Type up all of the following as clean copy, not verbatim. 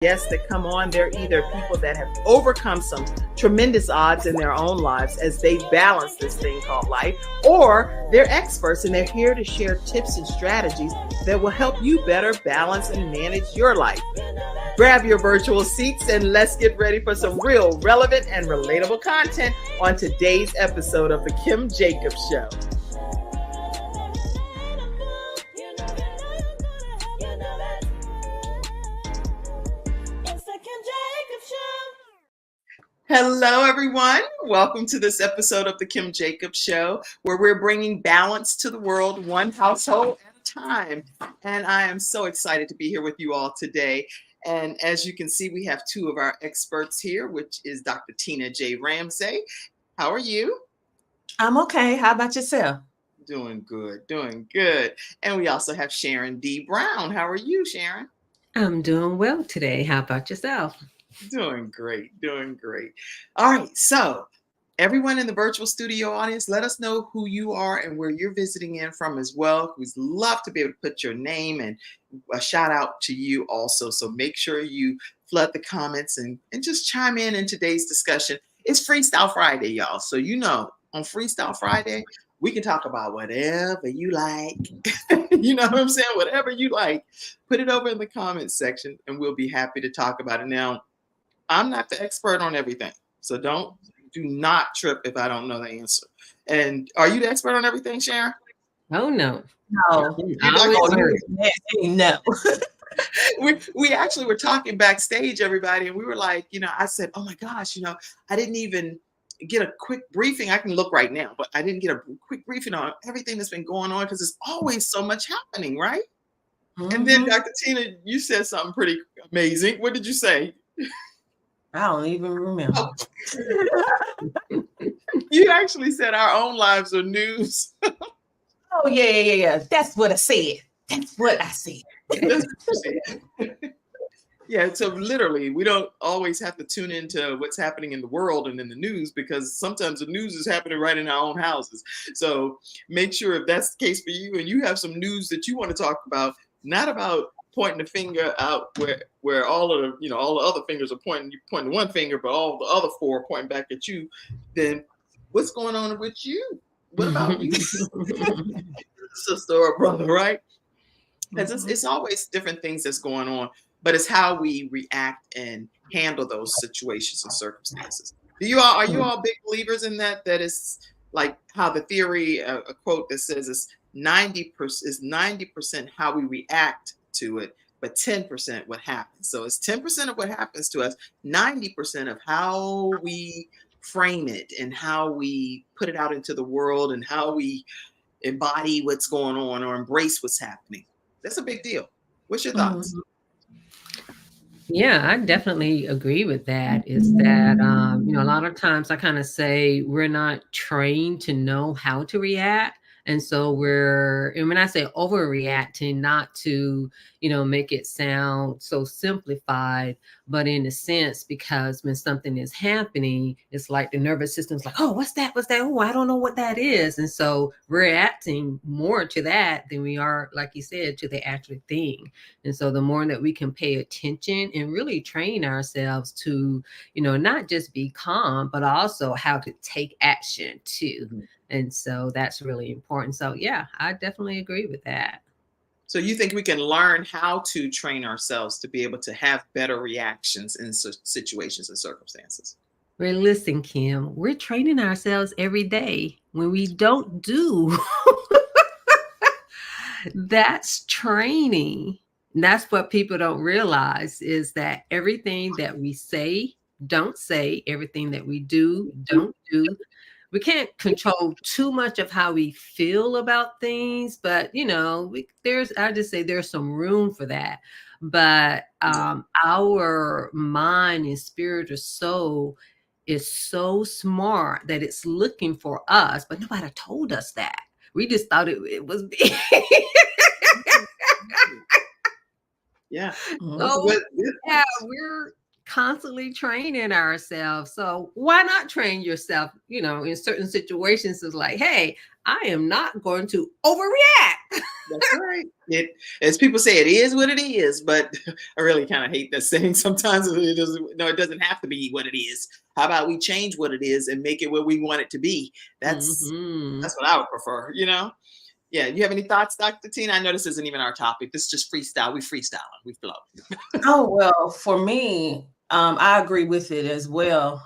guests that come on, they're either people that have overcome some tremendous odds in their own lives as they balance this thing called life, or they're experts and they're here to share tips and strategies that will help you better balance and manage your life. Grab your virtual seats and let's get ready for some real, relevant, and relatable content on today's episode of The Kim Jacobs Show. Hello, everyone. Welcome to this episode of The Kim Jacobs Show, where we're bringing balance to the world, one household at a time. And I am so excited to be here with you all today. And as you can see, we have two of our experts here, which is Dr. Tina J. Ramsay. How are you? I'm okay. How about yourself? Doing good, doing good. And we also have Sharon D. Brown. How are you, Sharon? I'm doing well today. How about yourself? Doing great, doing great. All right, so everyone in the virtual studio audience, let us know who you are and where you're visiting in from as well. We'd love to be able to put your name and a shout out to you also. So make sure you flood the comments and just chime in today's discussion. It's Freestyle Friday, y'all. So you know, on Freestyle Friday, we can talk about whatever you like. You know what I'm saying? Whatever you like, put it over in the comments section and we'll be happy to talk about it. Now, I'm not the expert on everything, so do not trip if I don't know the answer. And are you the expert on everything, Sharon? Oh, no. No. No. We actually were talking backstage, everybody, and we were like, I said, oh my gosh, I didn't even get a quick briefing. I can look right now, but I didn't get a quick briefing on everything that's been going on because there's always so much happening, right? Mm-hmm. And then Dr. Tina, you said something pretty amazing. What did you say? I don't even remember. Oh. You actually said our own lives are news. Oh, yeah. That's what I said. That's what I said. Yeah, so literally, we don't always have to tune into what's happening in the world and in the news because sometimes the news is happening right in our own houses. So make sure if that's the case for you and you have some news that you want to talk about, not about pointing the finger out where all of the, all the other fingers are pointing, you pointing one finger, but all the other four are pointing back at you, then what's going on with you? What about you? Sister or brother, right? Because it's always different things that's going on, but it's how we react and handle those situations and circumstances. Are you all big believers in that? That is like how the theory, a quote that says it's 90% how we react to it, but 10% what happens. So it's 10% of what happens to us, 90% of how we frame it and how we put it out into the world and how we embody what's going on or embrace what's happening. That's a big deal. What's your thoughts? Yeah, I definitely agree with that. Is that, a lot of times I kind of say we're not trained to know how to react. And so and when I say overreacting, not to, make it sound so simplified, but in a sense, because when something is happening, it's like the nervous system's like, oh, what's that? Oh, I don't know what that is. And so we're reacting more to that than we are, like you said, to the actual thing. And so the more that we can pay attention and really train ourselves to, not just be calm, but also how to take action too. Mm-hmm. And so that's really important. So, yeah, I definitely agree with that. So you think we can learn how to train ourselves to be able to have better reactions in situations and circumstances? Well, listen, Kim, we're training ourselves every day. When we don't do, that's training. That's what people don't realize is that everything that we say, don't say, everything that we do, don't do. We can't control too much of how we feel about things, but I just say there's some room for that. But our mind and spirit or soul is so smart that it's looking for us, but nobody told us that. We just thought it was big. Yeah. So, yeah, we're constantly training ourselves. So why not train yourself, in certain situations? Is like, hey, I am not going to overreact. That's right. It, as people say, it is what it is. But I really kind of hate that saying sometimes. It doesn't. No, it doesn't have to be what it is. How about we change what it is and make it what we want it to be? That's Mm-hmm. that's what I would prefer. You know. Yeah. You have any thoughts, Dr. Tina? I know this isn't even our topic. This is just freestyle. We freestyling. We flow. Oh, well, for me, I agree with it as well.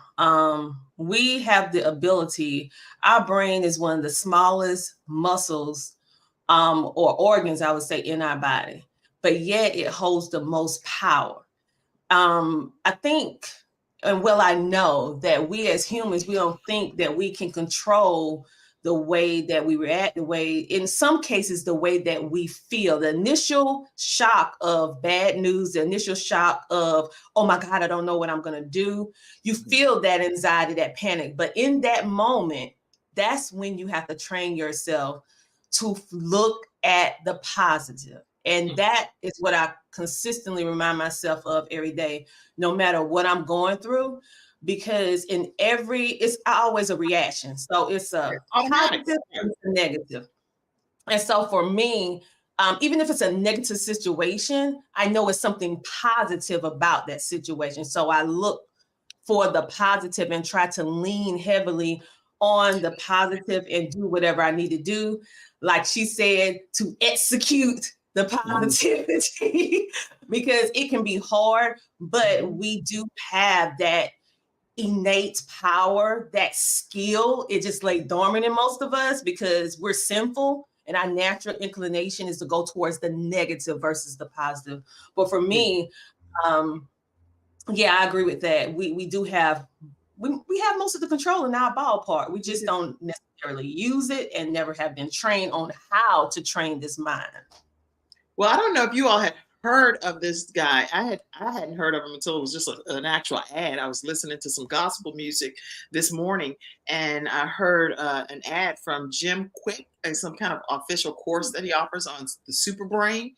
We have the ability, our brain is one of the smallest muscles or organs, I would say, in our body, but yet it holds the most power. I think, and well, I know that we as humans, we don't think that we can control the way that we react, the way, in some cases, the way that we feel. The initial shock of bad news, the initial shock of, oh my God, I don't know what I'm going to do. You feel that anxiety, that panic. But in that moment, that's when you have to train yourself to look at the positive. And that is what I consistently remind myself of every day, no matter what I'm going through, because it's always a reaction. So it's a Automatic. positive and it's a negative. And so for me, even if it's a negative situation, I know it's something positive about that situation. So I look for the positive and try to lean heavily on the positive and do whatever I need to do. Like she said, to execute the positivity because it can be hard, but we do have that innate power, that skill. It just lay dormant in most of us because we're sinful and our natural inclination is to go towards the negative versus the positive. But for me, yeah, I agree with that. We do have we have most of the control in our ballpark. We just don't necessarily use it and never have been trained on how to train this mind. Well, I don't know if you all had heard of this guy. I hadn't heard of him until it was just an actual ad. I was listening to some gospel music this morning, and I heard an ad from Jim Quick, some kind of official course that he offers on the Super Brain.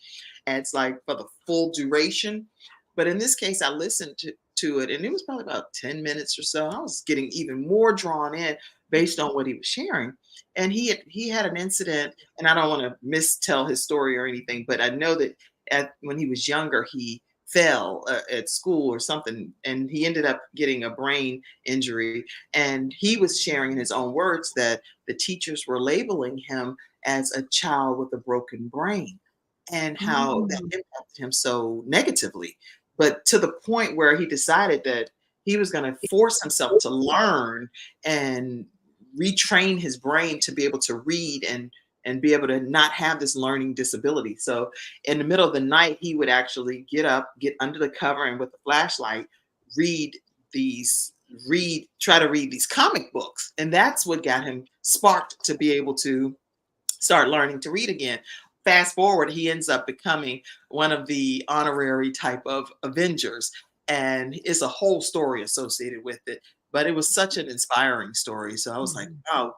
And it's like for the full duration. But in this case, I listened to it, and it was probably about 10 minutes or so. I was getting even more drawn in based on what he was sharing. And he had an incident, and I don't want to mistell his story or anything, but I know that when he was younger, he fell at school or something, and he ended up getting a brain injury. And he was sharing in his own words that the teachers were labeling him as a child with a broken brain, and how that impacted him so negatively. But to the point where he decided that he was going to force himself to learn and retrain his brain to be able to read and be able to not have this learning disability. So in the middle of the night, he would actually get up, get under the cover, and with a flashlight, try to read these comic books. And that's what got him sparked to be able to start learning to read again. Fast forward, he ends up becoming one of the honorary type of Avengers. And it's a whole story associated with it. But it was such an inspiring story. So I was like, wow,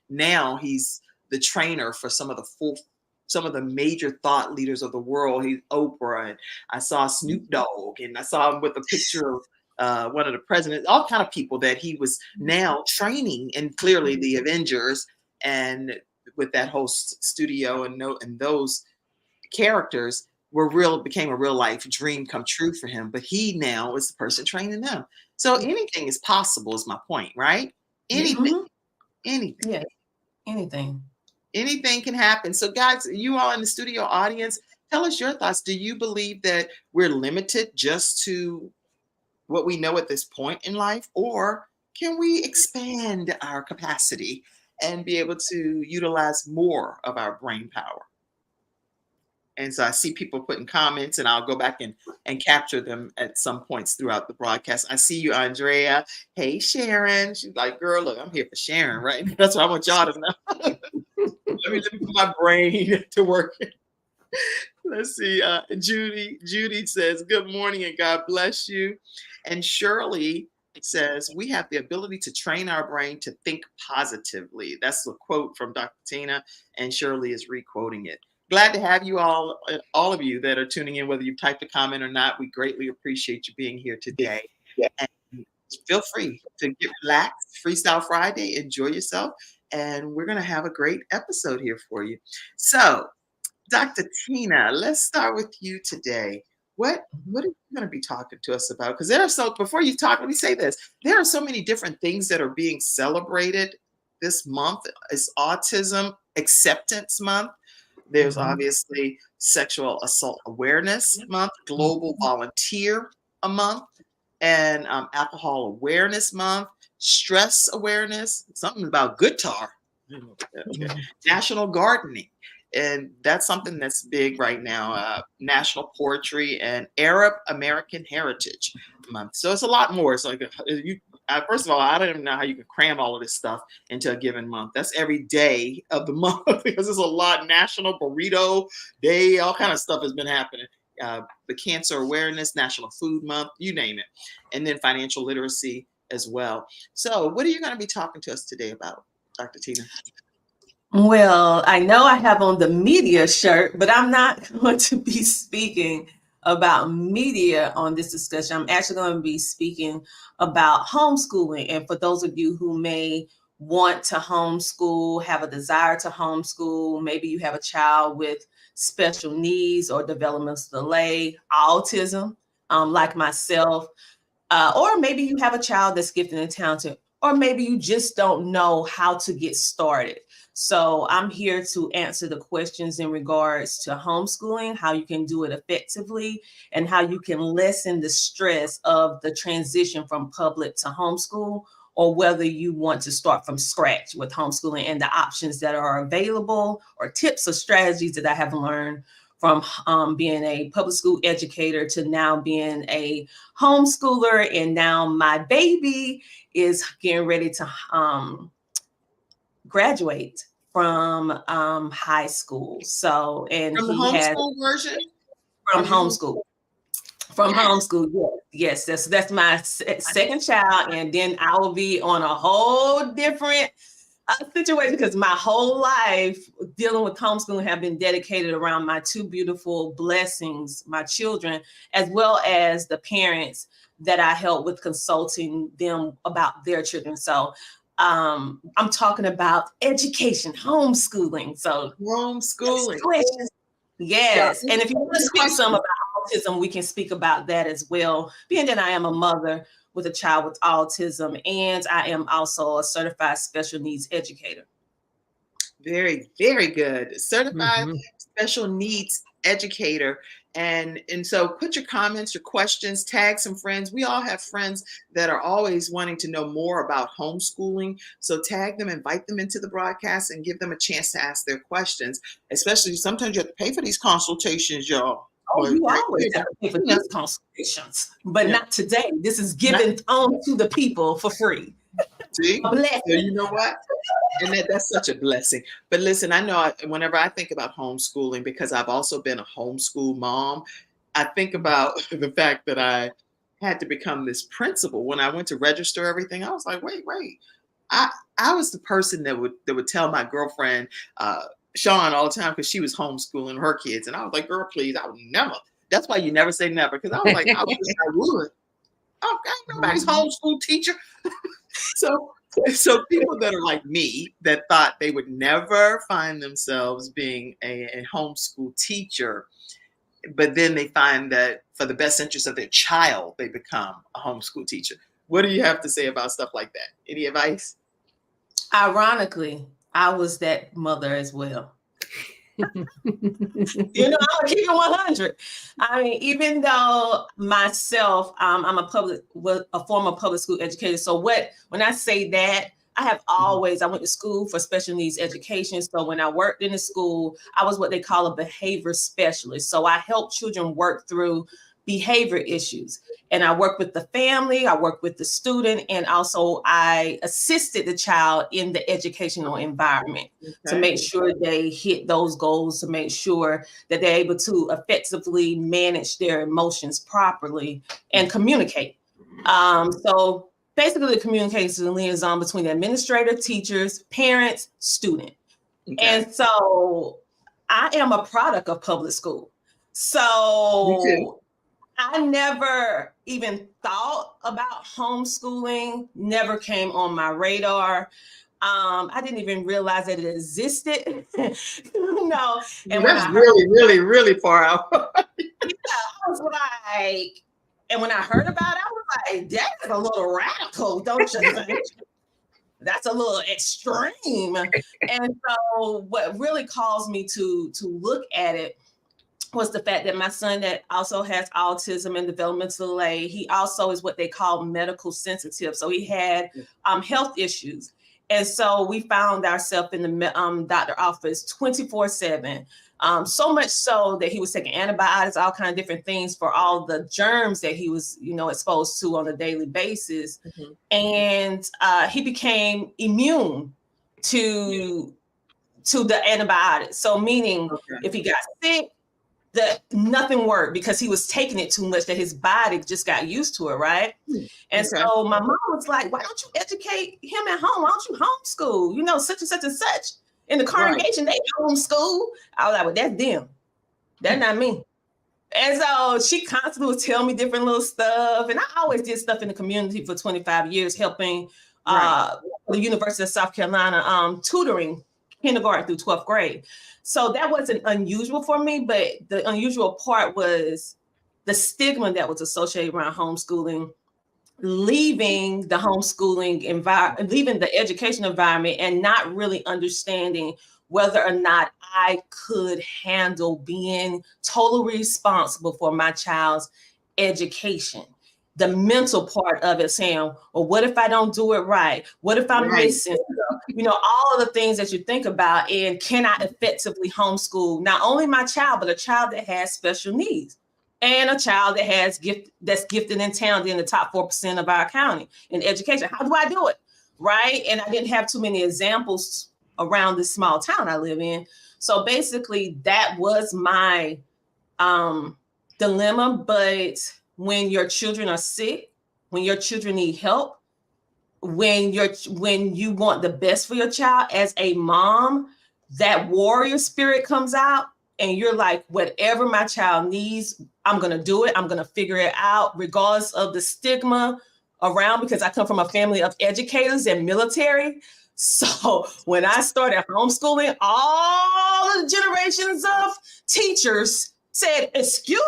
now he's the trainer for some of the major thought leaders of the world. He's Oprah, and I saw Snoop Dogg, and I saw him with a picture of one of the presidents, all kind of people that he was now training, and clearly the Avengers, and with that whole studio and those characters became a real life dream come true for him. But he now is the person training them. So anything is possible is my point, right? Anything. Yeah, anything. Anything can happen. So guys, you all in the studio audience, tell us your thoughts. Do you believe that we're limited just to what we know at this point in life, or can we expand our capacity and be able to utilize more of our brain power? And so I see people putting comments, and I'll go back and capture them at some points throughout the broadcast. I see you, Andrea. Hey, Sharon. She's like, girl, look, I'm here for Sharon, right? That's what I want y'all to know. Let me put my brain to work. Let's see. Judy says, good morning and God bless you. And Shirley says, we have the ability to train our brain to think positively. That's a quote from Dr. Tina, and Shirley is re-quoting it. Glad to have you all of you that are tuning in, whether you've typed a comment or not. We greatly appreciate you being here today. And feel free to get relaxed. Freestyle Friday, enjoy yourself. and we're going to have a great episode here for you. So, Dr. Tina, let's start with you today. What are you going to be talking to us about? Because before you talk, let me say this. There are so many different things that are being celebrated this month. It's Autism Acceptance Month. There's obviously Sexual Assault Awareness Month, Global Volunteer a Month, and Alcohol Awareness Month, Stress Awareness, something about guitar, okay. National Gardening. And that's something that's big right now. National Poetry and Arab American Heritage Month. So it's a lot more. It's like first of all, I don't even know how you can cram all of this stuff into a given month. That's every day of the month because there's a lot. National Burrito Day, all kind of stuff has been happening. The Cancer Awareness, National Food Month, you name it. And then financial literacy as well. So what are you going to be talking to us today about, Dr. Tina? Well, I know I have on the media shirt, but I'm not going to be speaking about media on this discussion. I'm actually going to be speaking about homeschooling. And for those of you who may want to homeschool, have a desire to homeschool, maybe you have a child with special needs or developmental delay, autism, like myself, or maybe you have a child that's gifted and talented, or maybe you just don't know how to get started. So I'm here to answer the questions in regards to homeschooling, how you can do it effectively, and how you can lessen the stress of the transition from public to homeschool, or whether you want to start from scratch with homeschooling and the options that are available, or tips or strategies that I have learned from being a public school educator to now being a homeschooler. And now my baby is getting ready to graduate from high school. So, and From the he has homeschool version? from homeschool. From homeschool, yes. That's my second child, and then I will be on a whole different situation because my whole life dealing with homeschooling have been dedicated around my two beautiful blessings, my children, as well as the parents that I help with consulting them about their children. So I'm talking about education, homeschooling. So Homeschooling. yes. Yeah. And if you want to speak some about autism, we can speak about that as well. Being that I am a mother with a child with autism, and I am also a certified special needs educator. Very, very good. Certified special needs educator. And so put your comments, your questions, tag some friends. We all have friends that are always wanting to know more about homeschooling. So tag them, invite them into the broadcast, and give them a chance to ask their questions. Especially sometimes you have to pay for these consultations, y'all. Oh, you always have to pay for these consultations, but not today. This is given on to the people for free. See? So you know what? And that's such a blessing. But listen, I know whenever I think about homeschooling, because I've also been a homeschool mom, I think about the fact that I had to become this principal. When I went to register everything, I was like, wait. I was the person that would tell my girlfriend, Sean, all the time, because she was homeschooling her kids. And I was like, girl, please, I would never. That's why you never say never. Because I was like, I wish I would. Oh, ain't nobody's homeschool teacher. So people that are like me that thought they would never find themselves being a homeschool teacher, but then they find that for the best interest of their child, they become a homeschool teacher. What do you have to say about stuff like that? Any advice? Ironically, I was that mother as well. I'm gonna keep it 100. I mean, even though myself, I'm a former public school educator. So when I say that, I went to school for special needs education. So when I worked in the school, I was what they call a behavior specialist. So I help children work through behavior issues. And I work with the family, I work with the student, and also I assisted the child in the educational environment to make sure they hit those goals, to make sure that they're able to effectively manage their emotions properly and communicate. So basically the communication liaison between the administrator, teachers, parents, student. And so I am a product of public school. So I never even thought about homeschooling, never came on my radar. I didn't even realize that it existed. You know, and when That's I heard, really, really, really far out. yeah, I was like, and when I heard about it, I was like, that's a little radical, don't you think? That's a little extreme. And so what really caused me to look at it was the fact that my son that also has autism and developmental delay, he also is what they call medical sensitive. So he had health issues. And so we found ourselves in the doctor office 24/7. So much so that he was taking antibiotics, all kind of different things for all the germs that he was, exposed to on a daily basis. Mhm. And he became immune to the antibiotics. So meaning Okay. if he got sick, that nothing worked because he was taking it too much that his body just got used to it, right? And Okay. so my mom was like, why don't you educate him at home? Why don't you homeschool? Such and such and such. In the congregation, they homeschool. I was like, well, that's them. That's not me. And so she constantly would tell me different little stuff. And I always did stuff in the community for 25 years, helping the University of South Carolina tutoring kindergarten through 12th grade. So that wasn't unusual for me, but the unusual part was the stigma that was associated around homeschooling, leaving the homeschooling environment, leaving the education environment and not really understanding whether or not I could handle being totally responsible for my child's education. The mental part of it saying, well, what if I don't do it right? What if I'm missing? All of the things that you think about, and can I effectively homeschool not only my child, but a child that has special needs and a child that has that's gifted and talented in the top 4% of our county in education. How do I do it? Right. And I didn't have too many examples around this small town I live in. So basically that was my dilemma. But when your children are sick, when your children need help, when you want the best for your child as a mom, that warrior spirit comes out and you're like, whatever my child needs, I'm going to do it. I'm going to figure it out regardless of the stigma around, because I come from a family of educators and military. So when I started homeschooling, all of the generations of teachers said, excuse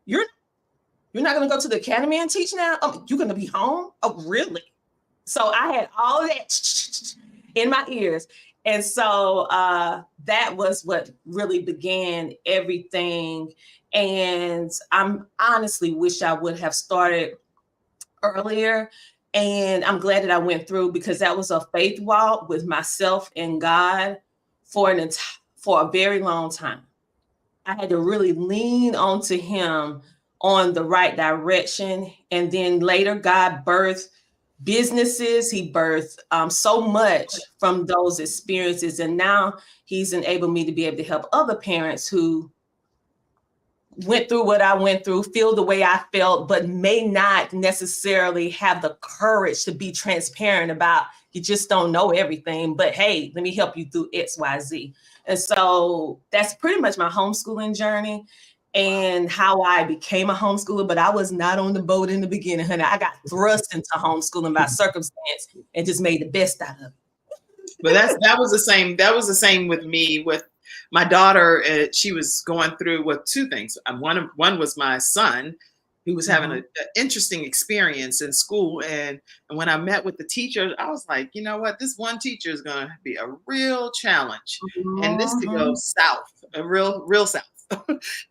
you, you're not going to go to the academy and teach now? You're going to be home? Oh, really? So I had all of that in my ears. And so that was what really began everything. And I'm honestly wish I would have started earlier. And I'm glad that I went through, because that was a faith walk with myself and God for a very long time. I had to really lean onto him on the right direction. And then later God birthed businesses. He birthed so much from those experiences. And now he's enabled me to be able to help other parents who went through what I went through, feel the way I felt, but may not necessarily have the courage to be transparent about, you just don't know everything, but hey, let me help you through X, Y, Z. And so that's pretty much my homeschooling journey and how I became a homeschooler. But I was not on the boat in the beginning, honey. I got thrust into homeschooling by circumstance and just made the best out of it. But that was the same. That was the same with me. With my daughter, she was going through with two things. One was my son, who was having an interesting experience in school. And when I met with the teacher, I was like, you know what? This one teacher is going to be a real challenge, and this to go south, a real south.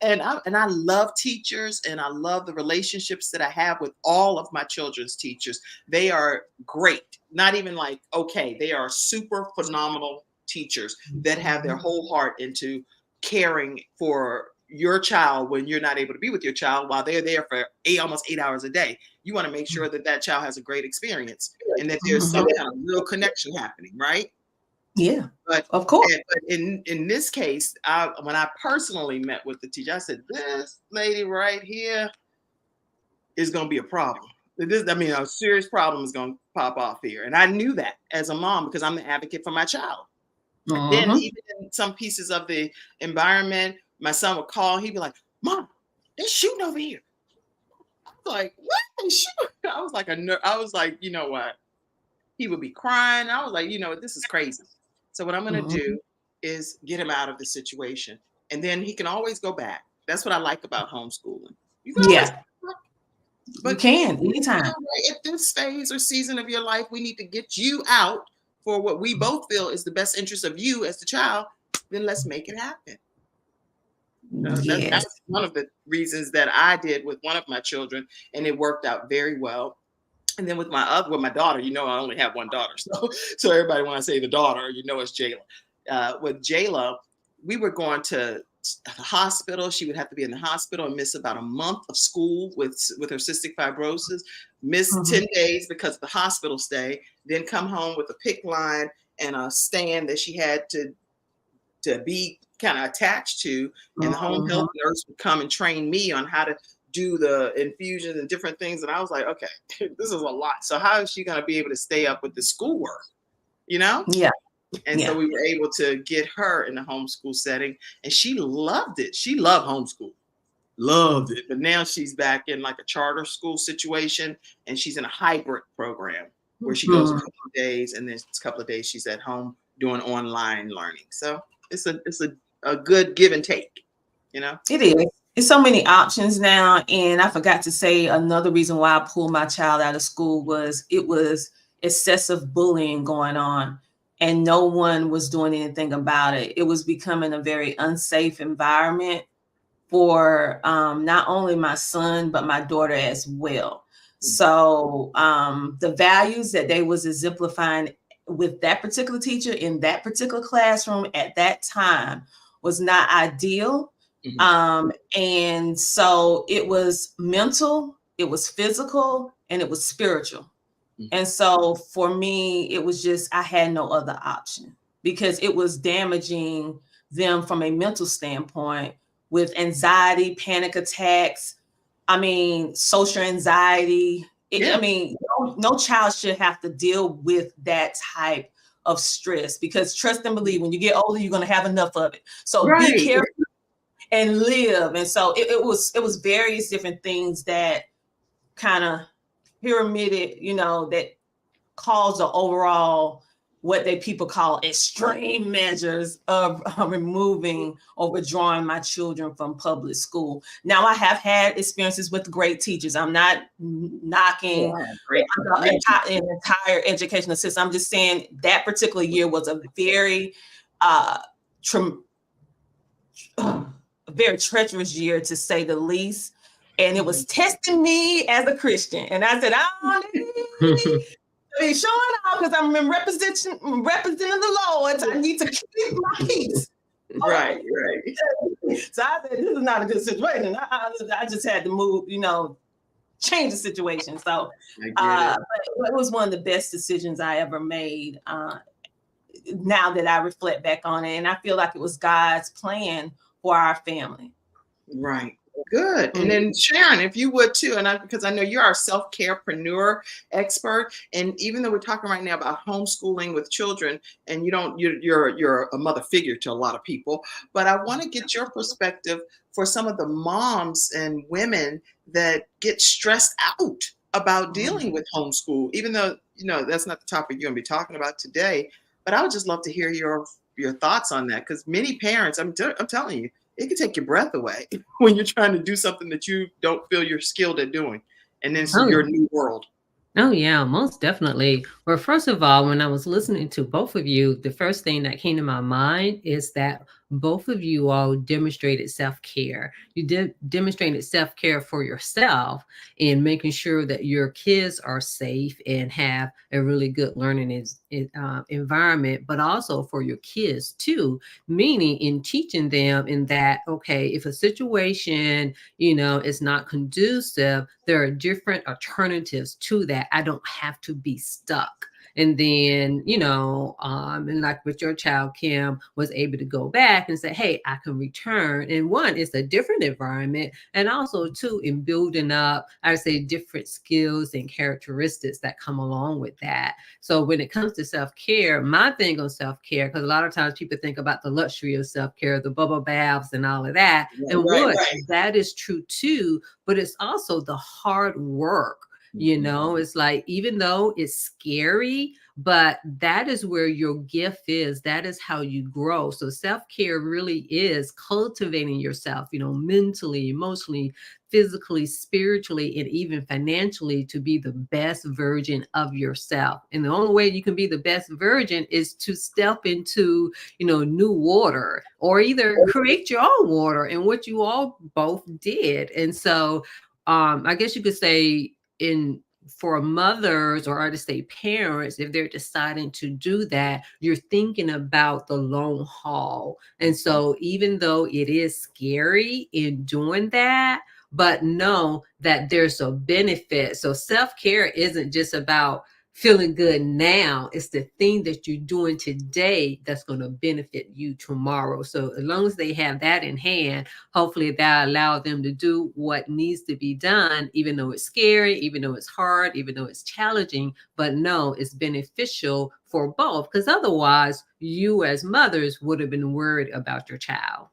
And I love teachers, and I love the relationships that I have with all of my children's teachers. They are great. Not even like, okay, they are super phenomenal teachers that have their whole heart into caring for your child when you're not able to be with your child while they're there for almost 8 hours a day. You want to make sure that child has a great experience and that there's some kind of real connection happening, right? Yeah, but of course. But in this case, when I personally met with the teacher, I said, this lady right here is going to be a problem. A serious problem is going to pop off here. And I knew that as a mom, because I'm the advocate for my child. And then even in some pieces of the environment, my son would call, he'd be like, Mom, they're shooting over here. I was like, what? They shooting? I was like, you know what? He would be crying. I was like, this is crazy. So what I'm going to Mhm. do is get him out of the situation. And then he can always go back. That's what I like about homeschooling. You can always Yeah, go back. you But can anytime. at this phase or season of your life, we need to get you out for what we both feel is the best interest of you as the child. Then let's make it happen. Yes. That's one of the reasons that I did with one of my children, and it worked out very well. And then with my daughter, I only have one daughter, so everybody, when I say the daughter, it's Jayla. With Jayla, we were going to the hospital. She would have to be in the hospital and miss about a month of school with her cystic fibrosis, miss Mhm. 10 days because of the hospital stay, then come home with a PICC line and a stand that she had to be kind of attached to, and the home health Mhm. nurse would come and train me on how to do the infusions and different things. And I was like, okay, this is a lot. So how is she going to be able to stay up with the schoolwork, you know? Yeah. And so Yeah. we were able to get her in the homeschool setting, and she loved it. She loved homeschool, loved it. But now she's back in like a charter school situation, and she's in a hybrid program where she goes a Mhm. couple of days, and then a couple of days she's at home doing online learning. So it's a good give and take, you know? It is. It's so many options now. And I forgot to say another reason why I pulled my child out of school was it was excessive bullying going on, and no one was doing anything about it. It was becoming a very unsafe environment for not only my son, but my daughter as well. So the values that they was exemplifying with that particular teacher in that particular classroom at that time was not ideal. Mhm. And so it was mental, it was physical, and it was spiritual. Mhm. And so for me, it was just, I had no other option because it was damaging them from a mental standpoint with anxiety, panic attacks. I mean, social anxiety. Yeah. I mean, no child should have to deal with that type of stress because trust and believe, when you get older, you're going to have enough of it. So be Right. careful and live. And so it was various different things that kind of pyramided, that caused the overall what they people call extreme measures of removing or withdrawing my children from public school. Now, I have had experiences with great teachers. I'm not knocking Yeah, great. the entire educational system. I'm just saying that particular year was a very uh, a very treacherous year, to say the least. And it was testing me as a Christian. And I said, I don't need to be showing off because I'm representing the Lord. I need to keep my peace. Right, right. So I said, this is not a good situation. I just had to move, change the situation. So I get it. but it was one of the best decisions I ever made. Now that I reflect back on it, and I feel like it was God's plan for our family. Right. Good. And Mm. then Sharon, if you would too, because I know you're our self-carepreneur expert, and even though we're talking right now about homeschooling with children, and you're a mother figure to a lot of people, but I want to get your perspective for some of the moms and women that get stressed out about dealing with homeschool, even though that's not the topic you're going to be talking about today. But I would just love to hear your thoughts on that, because many parents, I'm telling you, it can take your breath away when you're trying to do something that you don't feel you're skilled at doing. And then Oh, your new world. oh, yeah, most definitely. Well, first of all, when I was listening to both of you, the first thing that came to my mind is that both of you all demonstrated self-care. You demonstrated self-care for yourself in making sure that your kids are safe and have a really good learning environment, but also for your kids too, meaning in teaching them in that, okay, if a situation, is not conducive, there are different alternatives to that. I don't have to be stuck. And then, and like with your child, Kim was able to go back and say, hey, I can return. And one, it's a different environment. And also two, in building up, I would say, different skills and characteristics that come along with that. So when it comes to self-care, my thing on self-care, because a lot of times people think about the luxury of self-care, the bubble baths and all of that. And Right, what right. that is true too, but it's also the hard work You know, it's like, even though it's scary, but that is where your gift is. That is how you grow. So self-care really is cultivating yourself, you know, mentally, emotionally, physically, spiritually, and even financially, to be the best version of yourself. And the only way you can be the best version is to step into, you know, new water, or either create your own water, and what you all both did. And so I guess you could say, in for mothers, or to say parents, if they're deciding to do that, you're thinking about the long haul. And so even though it is scary in doing that, but know that there's a benefit. So self-care isn't just about feeling good now. It's the thing that you're doing today that's going to benefit you tomorrow. So as long as they have that in hand, hopefully that allow them to do what needs to be done, even though it's scary, even though it's hard, even though it's challenging, but no, it's beneficial for both. Because otherwise, you as mothers would have been worried about your child.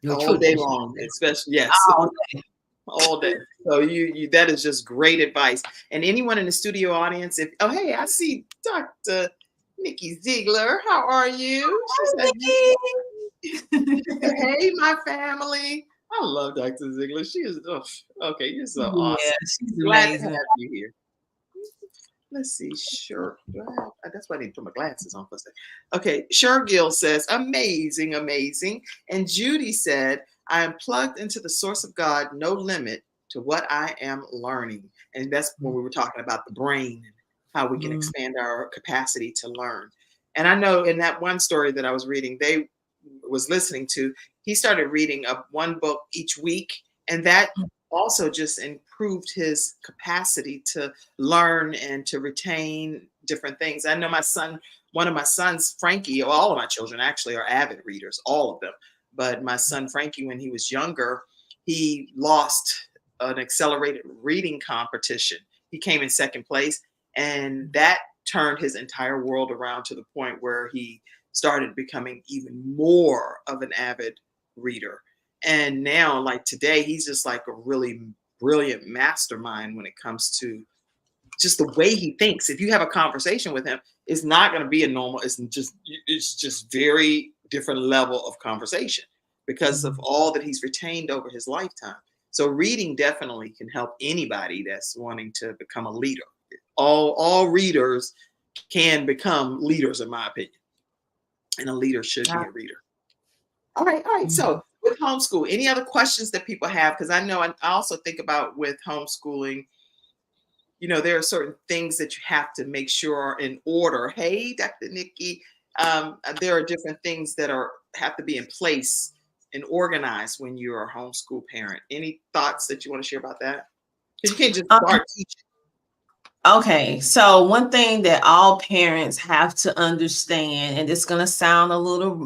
Your All day children, long, especially, yes. All day. So you that is just great advice. And anyone in the studio audience, if hey, I see Dr. Nikki Ziegler. How are you? Hi, Nikki. Hey, my family. I love Dr. Ziegler. She is okay. You're so awesome. She's Glad amazing. to have you here. Let's see. Sure. That's why I need to put my glasses on for a second. Okay. Shergill says, amazing, amazing. And Judy said, I am plugged into the source of God, no limit to what I am learning. And that's when we were talking about the brain and how we can expand our capacity to learn. And I know in that one story that I was reading, they was listening to, he started reading one book each week. And that also just improved his capacity to learn and to retain different things. I know my son, one of my sons, Frankie, all of my children actually are avid readers, all of them. But my son, Frankie, when he was younger, he lost an accelerated reading competition. He came in second place, and that turned his entire world around to the point where he started becoming even more of an avid reader. And now, like today, he's just like a really brilliant mastermind when it comes to just the way he thinks. If you have a conversation with him, it's not going to be a normal, it's just very different level of conversation because of all that he's retained over his lifetime. So reading definitely can help anybody that's wanting to become a leader. All readers can become leaders, in my opinion. And a leader should be a reader. All right. So with homeschool, any other questions that people have? Because I know I also think about with homeschooling, you know, there are certain things that you have to make sure are in order. Hey, Dr. Nikki, there are different things that have to be in place and organized when you're a homeschool parent. Any thoughts that you want to share about that? Because you can't just start teaching. Okay, so one thing that all parents have to understand, and it's going to sound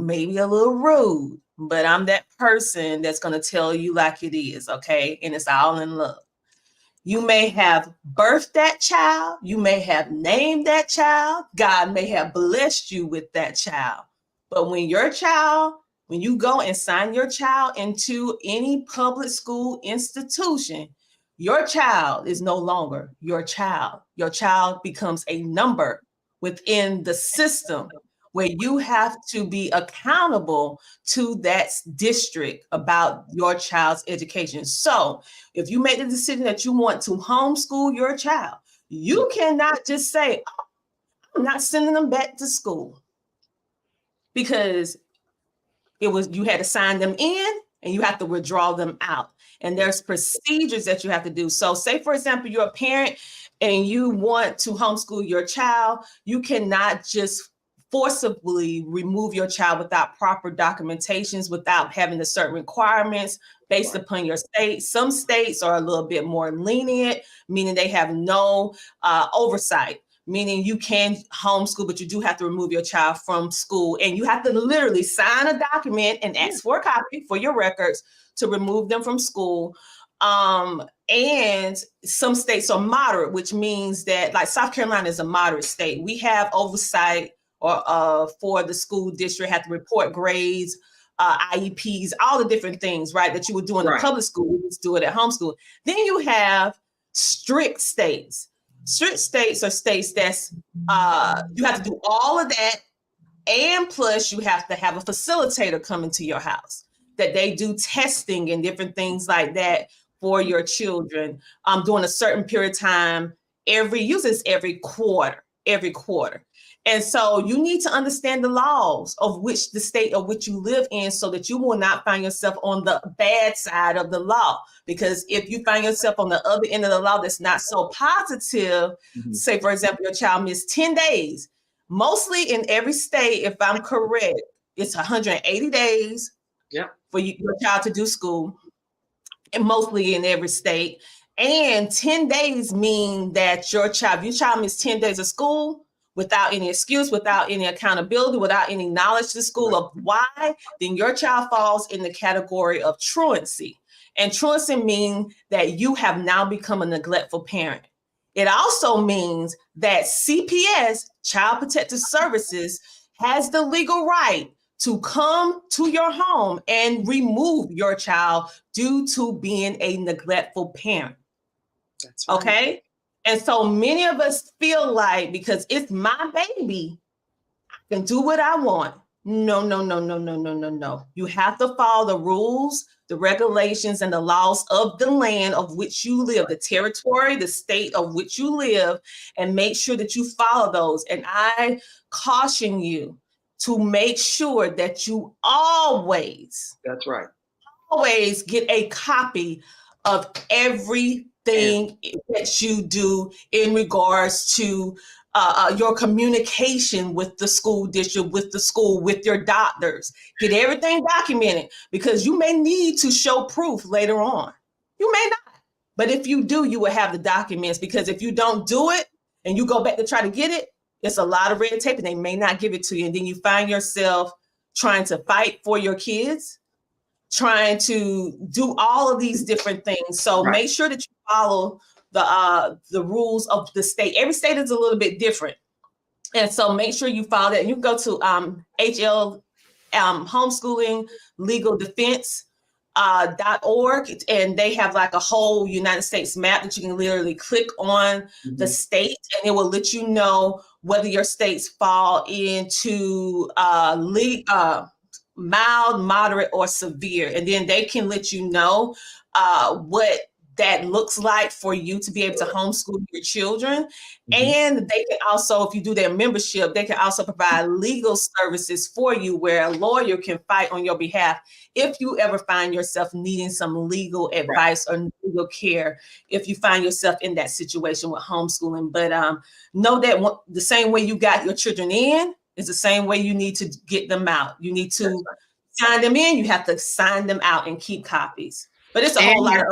maybe a little rude, but I'm that person that's going to tell you like it is, okay? And it's all in love. You may have birthed that child. You may have named that child. God may have blessed you with that child. But when you go and sign your child into any public school institution, your child is no longer your child. Your child becomes a number within the system where you have to be accountable to that district about your child's education. So if you make the decision that you want to homeschool your child, you cannot just say, oh, I'm not sending them back to school, because you had to sign them in and you have to withdraw them out. And there's procedures that you have to do. So say, for example, you're a parent and you want to homeschool your child. You cannot just forcibly remove your child without proper documentations, without having the certain requirements based upon your state. Some states are a little bit more lenient, meaning they have no oversight, meaning you can homeschool, but you do have to remove your child from school. And you have to literally sign a document and ask for a copy for your records to remove them from school. And some states are moderate, which means that, like, South Carolina is a moderate state. We have oversight for the school district, have to report grades, IEPs, all the different things, right, that you would do in the public school. We just do it at homeschool. Then you have strict states. Strict states are states that's you have to do all of that, and plus you have to have a facilitator come into your house that they do testing and different things like that for your children during a certain period of time. Every quarter. And so you need to understand the laws of which the state of which you live in so that you will not find yourself on the bad side of the law. Because if you find yourself on the other end of the law that's not so positive, say, for example, your child missed 10 days, mostly in every state, if I'm correct, it's 180 days for your child to do school, and mostly in every state. And 10 days mean that your child missed 10 days of school without any excuse, without any accountability, without any knowledge to school of why, then your child falls in the category of truancy. And truancy means that you have now become a neglectful parent. It also means that CPS, Child Protective Services, has the legal right to come to your home and remove your child due to being a neglectful parent. That's right. Okay? And so many of us feel like because it's my baby, I can do what I want. No. You have to follow the rules, the regulations, and the laws of the land of which you live, the territory, the state of which you live, and make sure that you follow those. And I caution you to make sure that you always get a copy of everything that you do in regards to your communication with the school district, with the school, with your doctors. Get everything documented because you may need to show proof later on. You may not, but if you do, you will have the documents, because if you don't do it and you go back to try to get it, it's a lot of red tape and they may not give it to you. And then you find yourself trying to fight for your kids, trying to do all of these different things. So make sure that you follow the rules of the state. Every state is a little bit different. And so make sure you follow that. You can go to HL Homeschooling Legal Defense .org, and they have like a whole United States map that you can literally click on the state, and it will let you know whether your states fall into mild, moderate, or severe. And then they can let you know what that looks like for you to be able to homeschool your children. And they can also, if you do their membership, they can also provide legal services for you where a lawyer can fight on your behalf if you ever find yourself needing some legal advice or legal care, if you find yourself in that situation with homeschooling. But know that the same way you got your children in is the same way you need to get them out. You need to sign them in, you have to sign them out and keep copies. But it's a whole lot of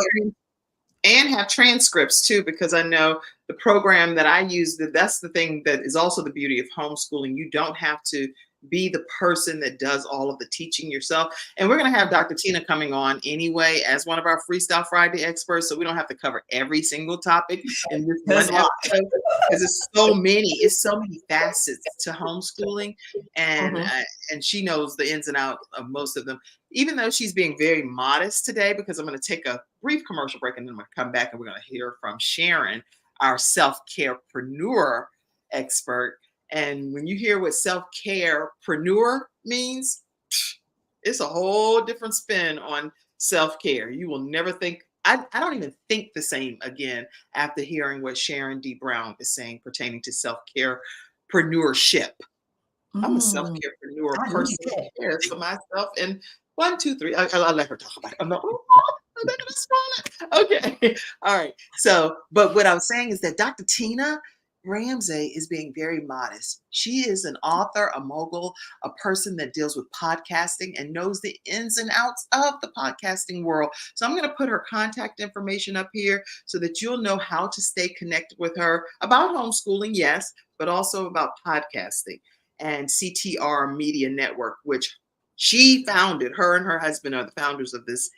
and have transcripts too, because I know the program that I use, that's the thing that is also the beauty of homeschooling. You don't have to be the person that does all of the teaching yourself. And we're going to have Dr. Tina coming on anyway as one of our Freestyle Friday experts, so we don't have to cover every single topic in this one episode, because it's so many facets to homeschooling, and she knows the ins and outs of most of them, even though she's being very modest today, because I'm going to take a brief commercial break and then I'm going to come back and we're going to hear from Sharon, our self-carepreneur expert. And when you hear what self-carepreneur means, it's a whole different spin on self-care. You will never think, I don't even think the same again after hearing what Sharon D Brown is saying pertaining to self-carepreneurship. I'm a self-carepreneur person. I care for myself. And 1, 2, 3, I'll let her talk about it. I'm not, they're gonna spoil it. Okay. All right. So, but what I was saying is that Dr. Tina Ramsay is being very modest. She is an author, a mogul, a person that deals with podcasting and knows the ins and outs of the podcasting world. So I'm going to put her contact information up here so that you'll know how to stay connected with her about homeschooling, yes, but also about podcasting and CTR Media Network, which she founded. Her and her husband are the founders of this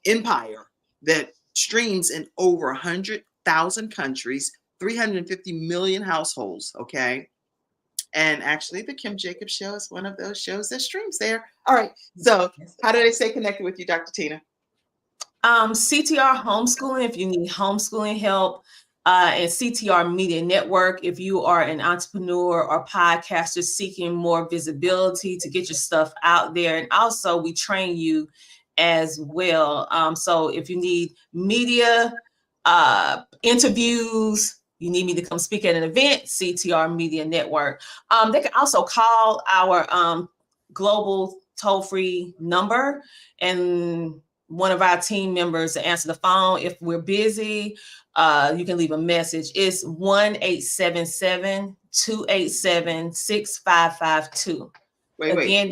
empire that streams in over 100,000 countries, 350 million households, okay? And actually, the Kim Jacobs Show is one of those shows that streams there. All right, so how do they stay connected with you, Dr. Tina? CTR Homeschooling, if you need homeschooling help, and CTR Media Network. If you are an entrepreneur or podcaster seeking more visibility to get your stuff out there. And also we train you as well. So if you need media, interviews, you need me to come speak at an event, CTR Media Network. They can also call our global toll-free number, and one of our team members to answer the phone. If we're busy, you can leave a message. It's 1-877-287-6552. Wait, Again,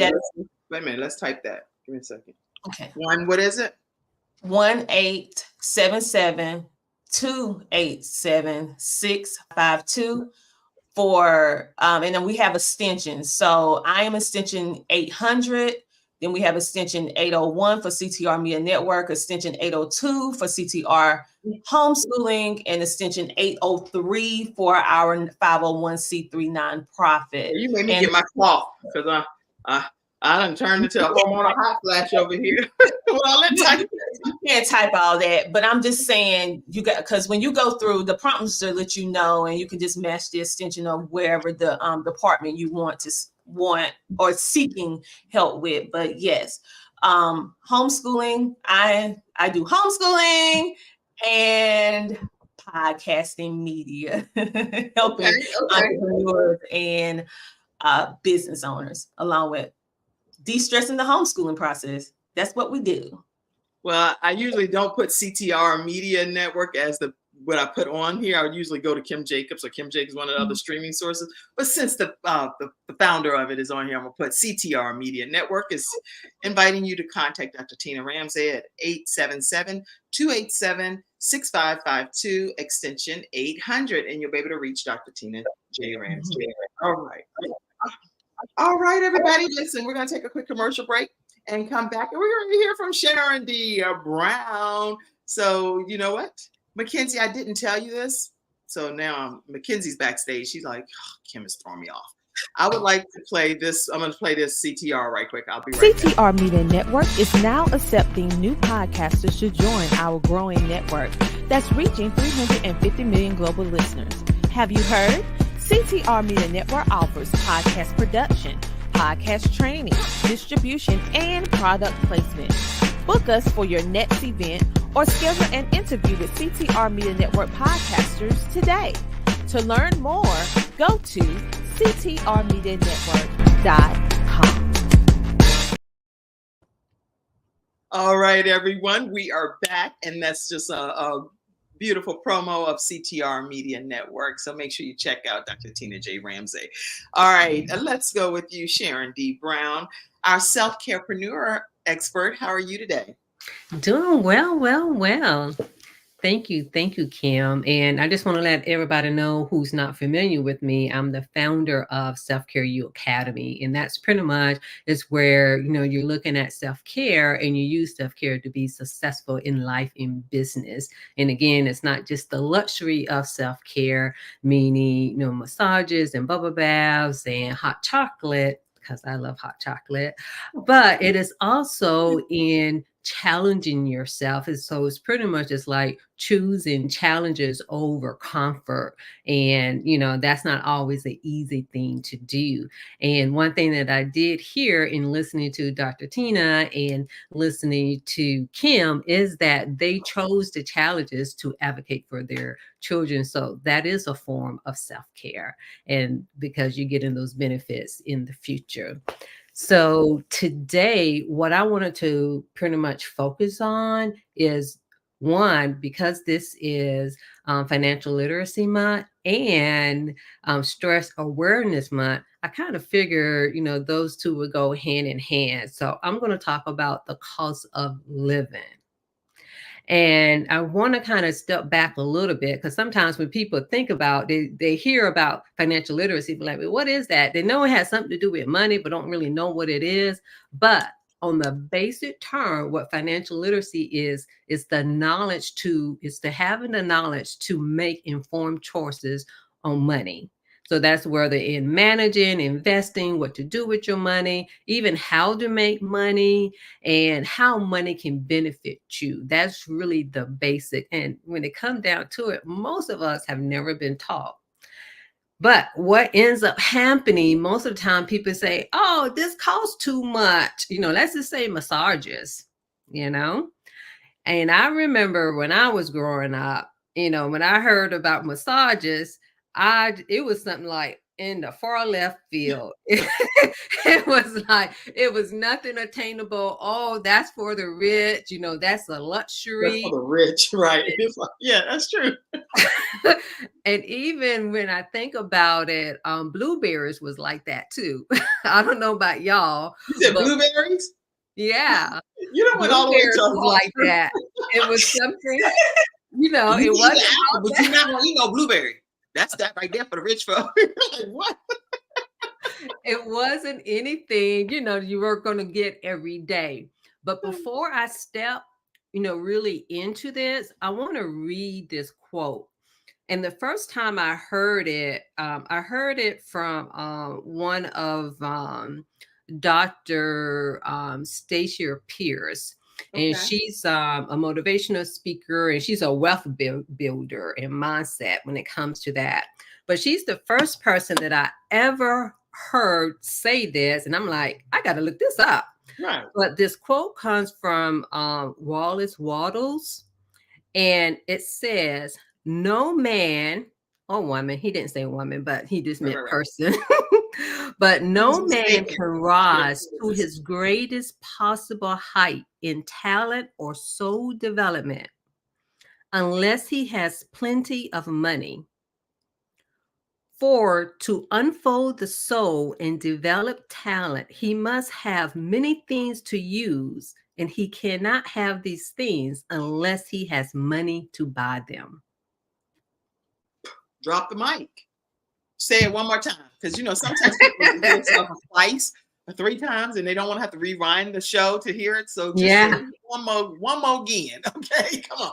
wait a minute. Let's type that. Give me a second. Okay. What is it? 1-877-287-6552 for, and then we have extensions. So I am extension 800. Then we have extension 801 for CTR Media Network, extension 802 for CTR Homeschooling, and extension 803 for our 501c3 nonprofit. You made me get my cloth because I done turned into a hormonal hot flash over here. Well, you can't type all that, but I'm just saying because when you go through the prompts to let you know, and you can just match the extension of wherever the department you want or seeking help with. But yes, homeschooling, I do homeschooling and podcasting media, helping entrepreneurs and business owners along with de-stressing the homeschooling process. That's what we do. Well, I usually don't put CTR Media Network as what I put on here. I would usually go to Kim Jacobs, or Kim Jacobs, one of the other streaming sources. But since the founder of it is on here, I'm gonna put CTR Media Network is inviting you to contact Dr. Tina Ramsay at 877-287-6552 extension 800, and you'll be able to reach Dr. Tina J. Ramsay. All right, everybody, listen, we're going to take a quick commercial break and come back, and we're going to hear from Sharon D. Brown. So you know what, Mackenzie, I didn't tell you this. So now Mackenzie's backstage. She's like, oh, Kim is throwing me off. I would like to play this. I'm going to play this CTR right quick. I'll be right back. CTR Media Network is now accepting new podcasters to join our growing network that's reaching 350 million global listeners. Have you heard? CTR Media Network offers podcast production, podcast training, distribution, and product placement. Book us for your next event or schedule an interview with CTR Media Network podcasters today. To learn more, go to ctrmedianetwork.com. All right, everyone, we are back, and that's just a beautiful promo of CTR Media Network. So make sure you check out Dr. Tina J. Ramsay. All right, let's go with you, Sharon D. Brown, our self-carepreneur expert. How are you today? Doing well. Thank you, Kim. And I just want to let everybody know who's not familiar with me. I'm the founder of Self-Care U Academy, and that's pretty much is where you're looking at self-care, and you use self-care to be successful in life, in business. And again, it's not just the luxury of self-care, meaning massages and bubble baths and hot chocolate, because I love hot chocolate, but it is also in challenging yourself. And so it's pretty much just like choosing challenges over comfort. And, that's not always an easy thing to do. And one thing that I did hear in listening to Dr. Tina and listening to Kim is that they chose the challenges to advocate for their children. So that is a form of self-care, and because you're getting those benefits in the future. So today, what I wanted to pretty much focus on is, one, because this is Financial Literacy Month and Stress Awareness Month, I kind of figure, those two would go hand in hand. So I'm going to talk about the cost of living. And I want to kind of step back a little bit, because sometimes when people think about, they hear about financial literacy, but like, well, what is that? They know it has something to do with money, but don't really know what it is. But on the basic term, what financial literacy is the knowledge is to having the knowledge to make informed choices on money. So that's where they're in managing, investing, what to do with your money, even how to make money and how money can benefit you. That's really the basic. And when it comes down to it, most of us have never been taught. But what ends up happening most of the time, people say, oh, this costs too much. Let's just say massages, And I remember when I was growing up, when I heard about massages, it was something like in the far left field. It was like, it was nothing attainable. Oh, that's for the rich, that's a luxury. That's for the rich, right? It's like, yeah, that's true. And even when I think about it, blueberries was like that too. I don't know about y'all. You said blueberries? Yeah. You don't went all the way to was like that. It was something, it wasn't apple, but you're not gonna eat no blueberry. That's that right there for the rich folks. Like, what? It wasn't anything, you were going to get every day. But before I step, really into this, I want to read this quote. And the first time I heard it from one of Dr. Stacia Pierce. And she's a motivational speaker, and she's a wealth builder and mindset when it comes to that. But she's the first person that I ever heard say this. And I'm like, I got to look this up. Right. But this quote comes from Wallace Wattles. And it says, no man or woman, he didn't say woman, but he just meant person. But no man can rise to his greatest possible height in talent or soul development unless he has plenty of money. For to unfold the soul and develop talent, he must have many things to use, and he cannot have these things unless he has money to buy them. Drop the mic. Say it one more time, because sometimes people hear stuff twice or 3 times, and they don't want to have to rewind the show to hear it. So just say one more again. Okay, come on.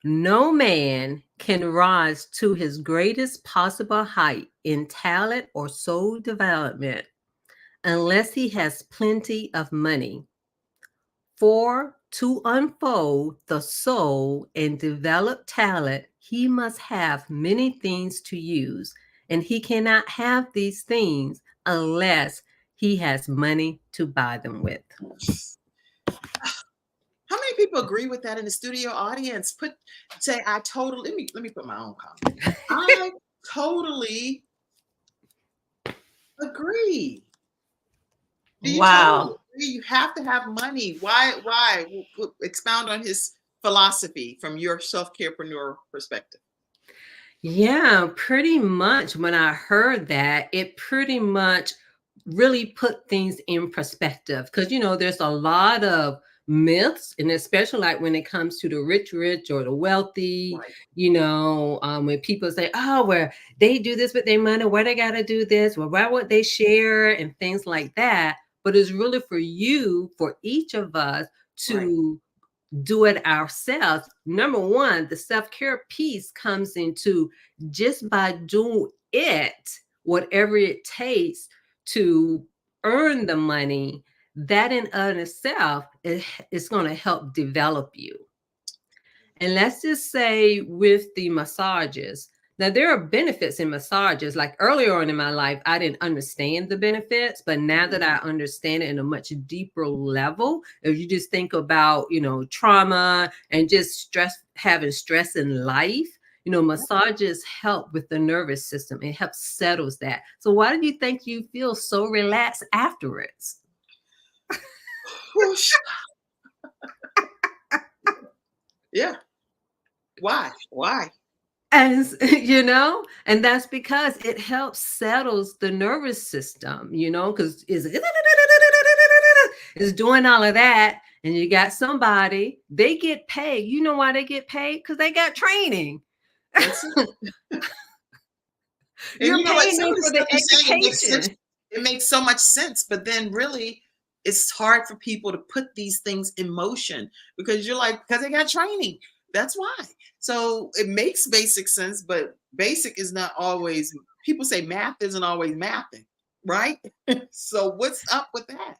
No man can rise to his greatest possible height in talent or soul development unless he has plenty of money. For to unfold the soul and develop talent, he must have many things to use, and he cannot have these things unless he has money to buy them with. How many people agree with that in the studio audience? I totally, let me put my own comment. I totally agree. Wow. Totally agree? You have to have money. Why? Expound on his philosophy from your self-carepreneur perspective. Yeah, pretty much when I heard that, it pretty much really put things in perspective. Because, there's a lot of myths, and especially like when it comes to the rich or the wealthy, right. When people say, oh, well, they do this with their money, why they got to do this? Well, why would they share and things like that? But it's really for each of us to do it ourselves. Number one, the self-care piece comes into just by doing it, whatever it takes to earn the money. That in of itself is going to help develop you. And let's just say with the massages, now there are benefits in massages. Like earlier on in my life, I didn't understand the benefits, but now that I understand it in a much deeper level, if you just think about, trauma and just having stress in life, massages help with the nervous system. It helps settles that. So why do you think you feel so relaxed afterwards? Yeah. Why? As and that's because it helps settles the nervous system, because it's doing all of that. And you got somebody, they get paid. You know why they get paid? Because they got training. You're paying them for the education. It makes so much sense, but then really it's hard for people to put these things in motion because you're like, because they got training. That's why. So it makes basic sense, but basic is not always, people say math isn't always mathing, right? So what's up with that?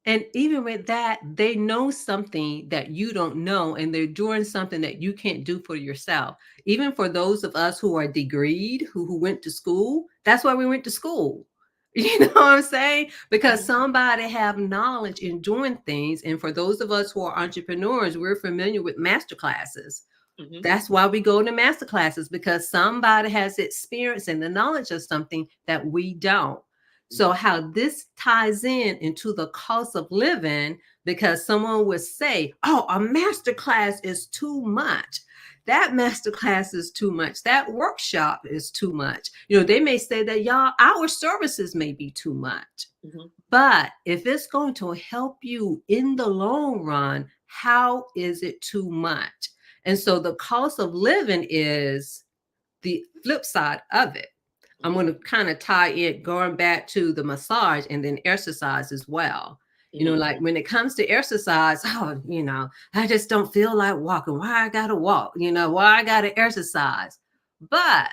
And even with that, they know something that you don't know, and they're doing something that you can't do for yourself. Even for those of us who are degreed, who went to school, that's why we went to school. You know what I'm saying? Because somebody have knowledge in doing things. And for those of us who are entrepreneurs, we're familiar with master classes. Mm-hmm. That's why we go to master classes, because somebody has experience and the knowledge of something that we don't. So how this ties into the cost of living, because someone would say, oh, a master class is too much. That master class is too much. That workshop is too much. You know, they may say that, y'all, our services may be too much. Mm-hmm. But if it's going to help you in the long run, how is it too much? And so the cost of living is the flip side of it. I'm going to kind of tie it going back to the massage and then exercise as well. You know, like when it comes to exercise, oh, you know, I just don't feel like walking. Why I got to walk? You know, why I got to exercise? But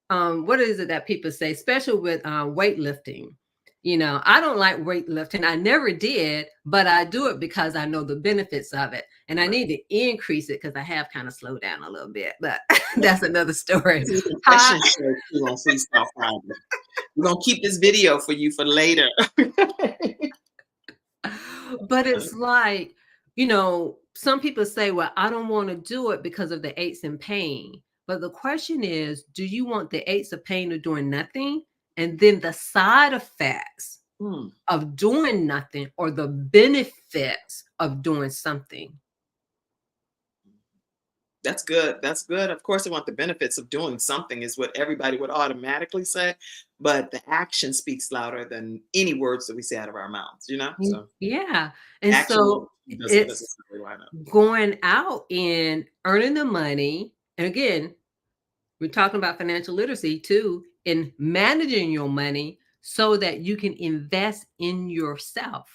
what is it that people say, especially with weightlifting? You know, I don't like weightlifting. I never did, but I do it because I know the benefits of it. And I need to increase it because I have kind of slowed down a little bit, but that's another story. On Freestyle Friday. We're going to keep this video for you for later. But it's like, you know, some people say, well, I don't want to do it because of the aches and pain. But the question is, do you want the aches of pain of doing nothing? And then the side effects of doing nothing, or the benefits of doing something? That's good. That's good. Of course, I want the benefits of doing something is what everybody would automatically say. But the action speaks louder than any words that we say out of our mouths, you know? So, yeah. And so it's going out and earning the money. And again, we're talking about financial literacy too, in managing your money so that you can invest in yourself.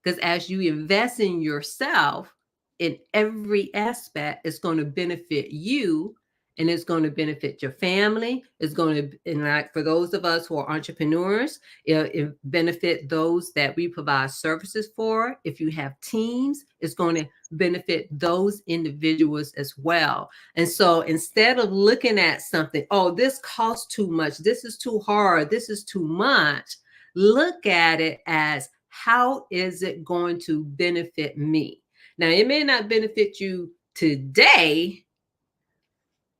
Because as you invest in yourself, in every aspect, it's going to benefit you, and it's going to benefit your family. It's going to, and like for those of us who are entrepreneurs, it benefit those that we provide services for. If you have teams, it's going to benefit those individuals as well. And so instead of looking at something, oh, this costs too much, this is too hard, this is too much, look at it as, how is it going to benefit me? Now, it may not benefit you today.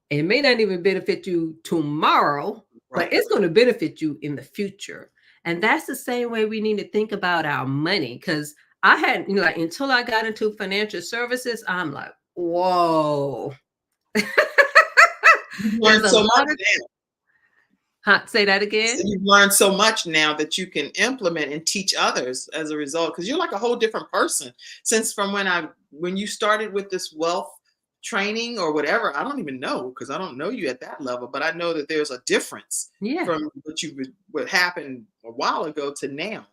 It may not even benefit you tomorrow, but it's going to benefit you in the future. And that's the same way we need to think about our money. Because I hadn't, you know, like until I got into financial services, I'm like, whoa. You've learned so much now. Say that again. So you've learned so much now that you can implement and teach others as a result, because you're like a whole different person since from when you started with this wealth training or whatever. I don't even know, because I don't know you at that level, but I know that there's a difference from what happened a while ago to now.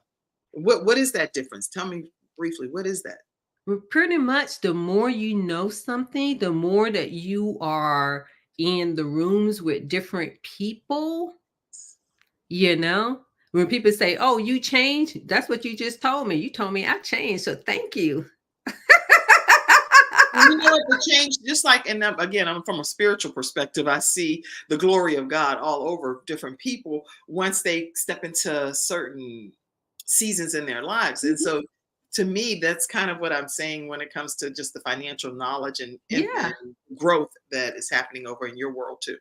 What is that difference? Tell me briefly, what is that? Well, pretty much the more you know something, the more that you are in the rooms with different people. You know, when people say, oh, you changed, that's what you just told me. You told me I changed. So thank you. And you know what, the change, just like, and again, I'm from a spiritual perspective, I see the glory of God all over different people once they step into certain seasons in their lives. And so to me, that's kind of what I'm saying when it comes to just the financial knowledge and growth that is happening over in your world too.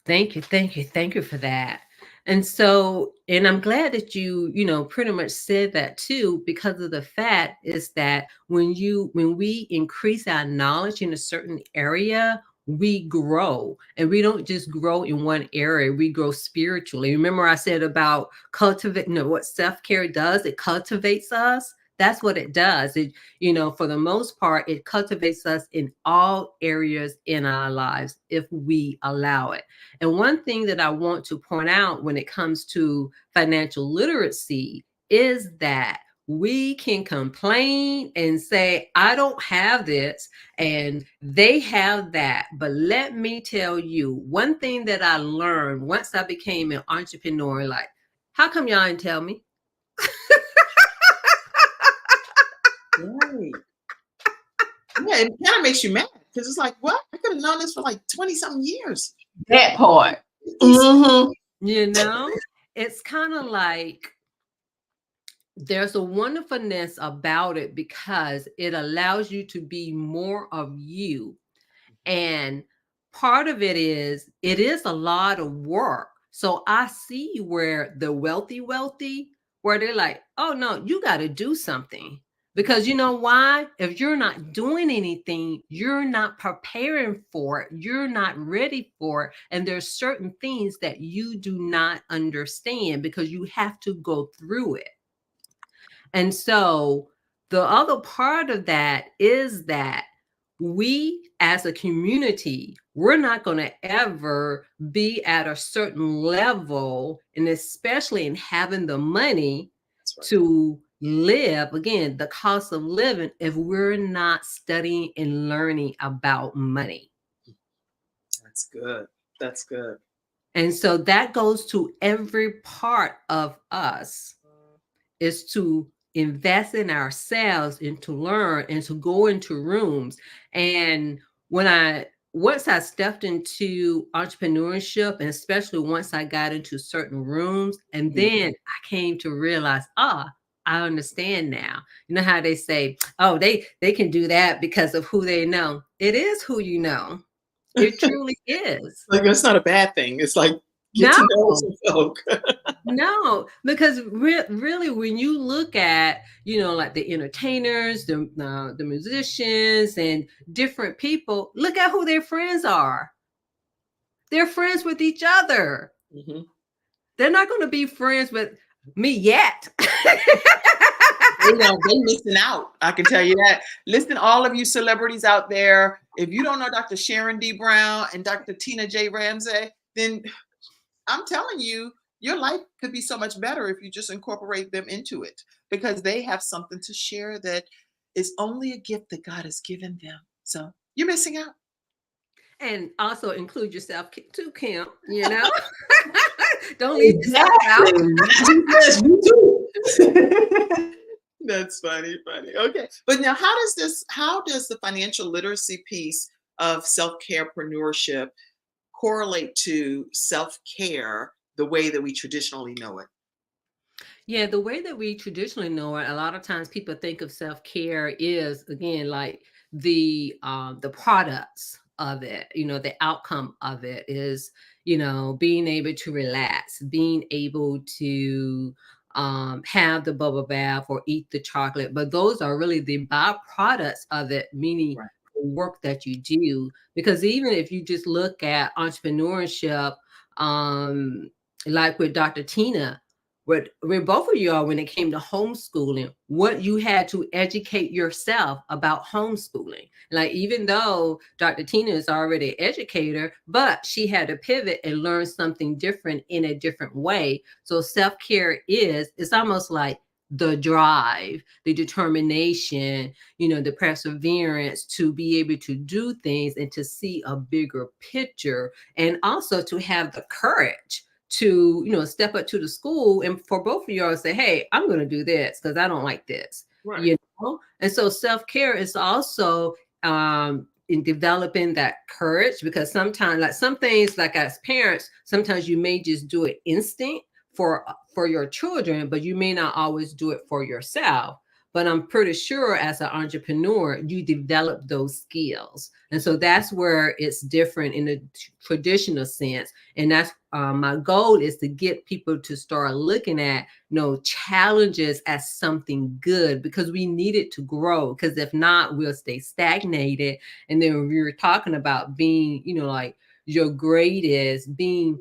Thank you. Thank you. Thank you for that. And so, and I'm glad that you know, pretty much said that too, because of the fact is that when we increase our knowledge in a certain area, we grow, and we don't just grow in one area, we grow spiritually. Remember I said about cultivating, you know, what self-care does, it cultivates us. That's what it does. It, you know, for the most part, it cultivates us in all areas in our lives if we allow it. And one thing that I want to point out when it comes to financial literacy is that we can complain and say, I don't have this and they have that. But let me tell you, one thing that I learned once I became an entrepreneur, like, how come y'all didn't tell me? Right. Yeah, it kind of makes you mad because it's like, what? I could have known this for like 20-something years. That part. Mm-hmm. You know, it's kind of like there's a wonderfulness about it because it allows you to be more of you. And part of it is a lot of work. So I see where the wealthy, where they're like, oh no, you got to do something. Because you know why? If you're not doing anything, you're not preparing for it. You're not ready for it. And there's certain things that you do not understand because you have to go through it. And so the other part of that is that we as a community, we're not going to ever be at a certain level, and especially in having the money to live, again, the cost of living, if we're not studying and learning about money. That's good. That's good. And so that goes to every part of us, is to invest in ourselves and to learn and to go into rooms. And once I stepped into entrepreneurship, and especially once I got into certain rooms, and then I came to realize, I understand now. You know how they say, oh, they can do that because of who they know. It is who you know. It truly is. Like, that's not a bad thing. It's like, get to know some folk. No, because really, when you look at, like the entertainers, the musicians, and different people, look at who their friends are. They're friends with each other. Mm-hmm. They're not going to be friends with me yet. They're missing out. I can tell you that. Listen, all of you celebrities out there, if you don't know Dr. Sharon D. Brown and Dr. Tina J. Ramsay, then I'm telling you, your life could be so much better if you just incorporate them into it, because they have something to share that is only a gift that God has given them. So you're missing out. And also include yourself too, Kim, Don't leave yourself out. You too. That's funny. Okay. But now how does the financial literacy piece of self-carepreneurship correlate to self-care the way that we traditionally know it? Yeah, the way that we traditionally know it, a lot of times people think of self-care is, again, like the products of it, the outcome of it is, being able to relax, being able to have the bubble bath or eat the chocolate. But those are really the byproducts of it, meaning the work that you do. Because even if you just look at entrepreneurship, like with Dr. Tina, with both of you are, when it came to homeschooling, what you had to educate yourself about homeschooling. Like, even though Dr. Tina is already an educator, but she had to pivot and learn something different in a different way. So self-care it's almost like the drive, the determination, the perseverance to be able to do things and to see a bigger picture, and also to have the courage to, step up to the school and for both of y'all say, hey, I'm going to do this because I don't like this, And so self-care is also in developing that courage, because sometimes, like some things, like as parents, sometimes you may just do it instinct for your children, but you may not always do it for yourself. But I'm pretty sure as an entrepreneur, you develop those skills. And so that's where it's different in the traditional sense. And that's my goal, is to get people to start looking at, challenges as something good, because we need it to grow. Because if not, we'll stay stagnated. And then we were talking about being, like your greatest, being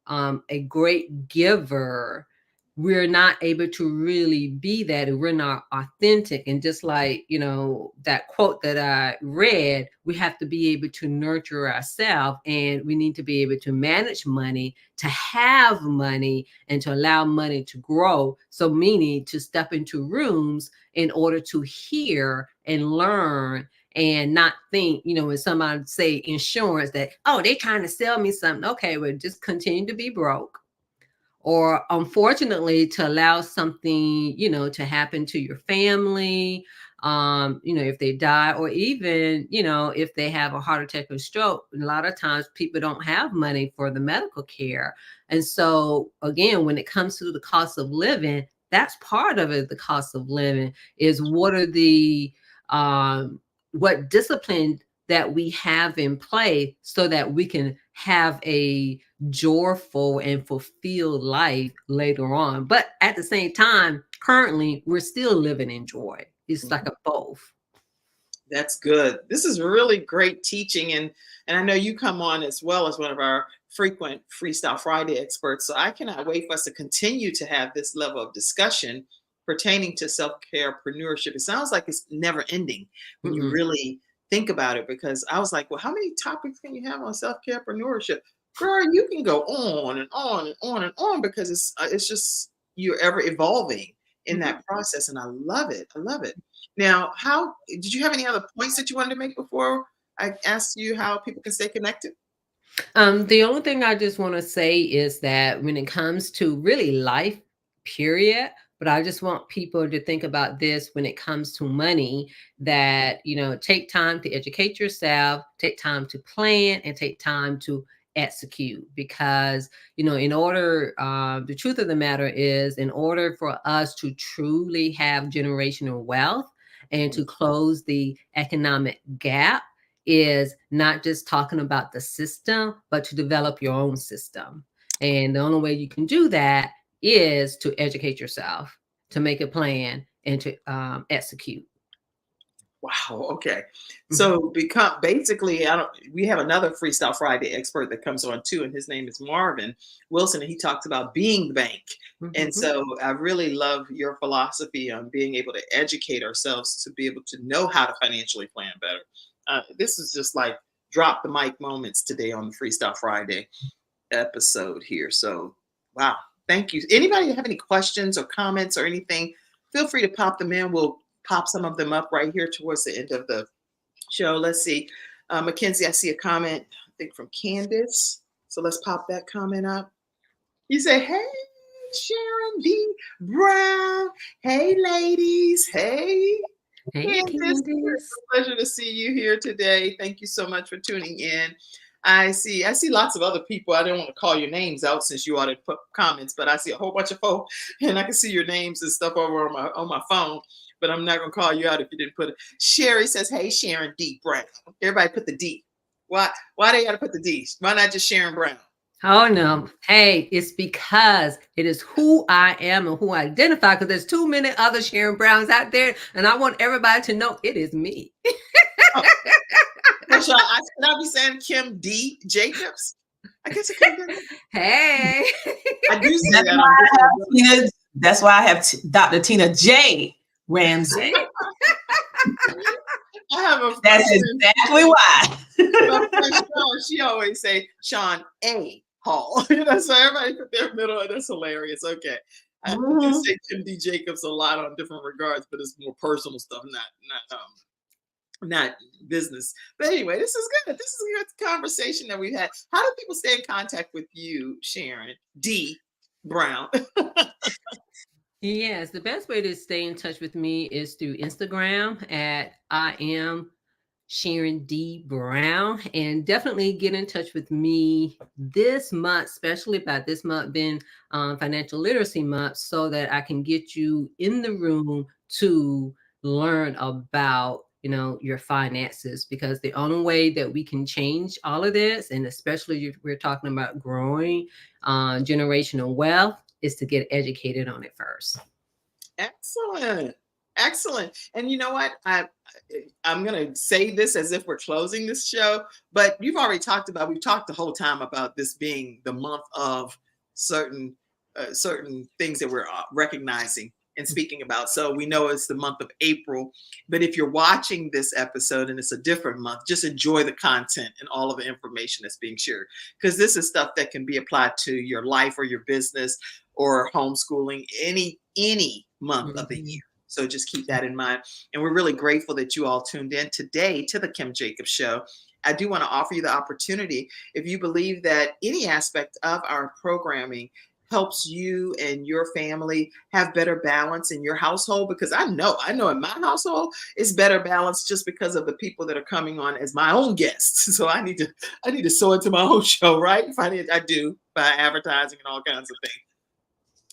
a great giver. we're not able to really be that, and we're not authentic. And just like, that quote that I read, we have to be able to nurture ourselves, and we need to be able to manage money, to have money, and to allow money to grow. So meaning to step into rooms in order to hear and learn, and not think, when somebody say insurance, that, oh, they're trying to sell me something. Okay, well, just continue to be broke. Or unfortunately, to allow something, to happen to your family, if they die, or even, if they have a heart attack or stroke. A lot of times people don't have money for the medical care. And so again, when it comes to the cost of living, that's part of it. The cost of living is what are the, what discipline that we have in play so that we can have a joyful and fulfilled life later on. But at the same time, currently, we're still living in joy. It's like a both. That's good. This is really great teaching. And I know you come on as well as one of our frequent Freestyle Friday experts. So I cannot wait for us to continue to have this level of discussion pertaining to self-carepreneurship. It sounds like it's never ending when you really think about it, because I was like, well, how many topics can you have on self-carepreneurship? Girl, you can go on and on and on and on, because it's just, you're ever evolving in that process. And I love it. I love it. Now, how did you have any other points that you wanted to make before I asked you how people can stay connected? The only thing I just want to say is that when it comes to really life, period, but I just want people to think about this when it comes to money, that, take time to educate yourself, take time to plan, and take time to execute. Because, in order, the truth of the matter is, in order for us to truly have generational wealth and to close the economic gap, is not just talking about the system, but to develop your own system. And the only way you can do that is to educate yourself, to make a plan, and to execute. Wow. Okay. So basically, we have another Freestyle Friday expert that comes on too, and his name is Marvin Wilson, and he talks about being the bank. And so I really love your philosophy on being able to educate ourselves to be able to know how to financially plan better. This is just like drop the mic moments today on the Freestyle Friday episode here. So, wow. Thank you. Anybody have any questions or comments or anything, feel free to pop them in. We'll pop some of them up right here towards the end of the show. Let's see. Mackenzie, I see a comment, I think from Candace. So let's pop that comment up. You say, hey, Sharon D. Brown. Hey, ladies. Hey. Hey, Candace. It's a pleasure to see you here today. Thank you so much for tuning in. I see lots of other people. I don't want to call your names out since you ought to put comments, but I see a whole bunch of folk, and I can see your names and stuff over on my phone, but I'm not going to call you out if you didn't put it. Sherry says, hey, Sharon D. Brown. Everybody put the D. Why they got to put the D? Why not just Sharon Brown? Oh, no. Hey, it's because it is who I am and who I identify, because there's too many other Sharon Browns out there, and I want everybody to know it is me. Oh. Should I be saying Kim D. Jacobs? I guess it could be. Hey. I do see that. That's why I have Dr. Tina J. Ramsay. I have a friend. That's exactly why. My friend Sean, she always say Sean A. Hall. So everybody put their middle, and that's hilarious. Okay. I do say Kim D. Jacobs a lot on different regards, but it's more personal stuff, not business. But anyway, this is good. This is a good conversation that we've had. How do people stay in contact with you, Sharon D. Brown? Yes, the best way to stay in touch with me is through Instagram at I am Sharon D. Brown, and definitely get in touch with me this month, especially about this month being Financial Literacy Month, so that I can get you in the room to learn about your finances, because the only way that we can change all of this, and especially if we're talking about growing generational wealth, is to get educated on it first. Excellent. And you know what? I'm going to say this as if we're closing this show, but we've talked the whole time about this being the month of certain certain things that we're recognizing and speaking about. So we know it's the month of April, but if you're watching this episode and it's a different month, just enjoy the content and all of the information that's being shared, because this is stuff that can be applied to your life or your business or homeschooling any month of the year. So just keep that in mind. And we're really grateful that you all tuned in today to the Kim Jacobs Show. I do want to offer you the opportunity, if you believe that any aspect of our programming helps you and your family have better balance in your household, because I know in my household it's better balance just because of the people that are coming on as my own guests. So I need to sow into my own show, right? If I do by advertising and all kinds of things.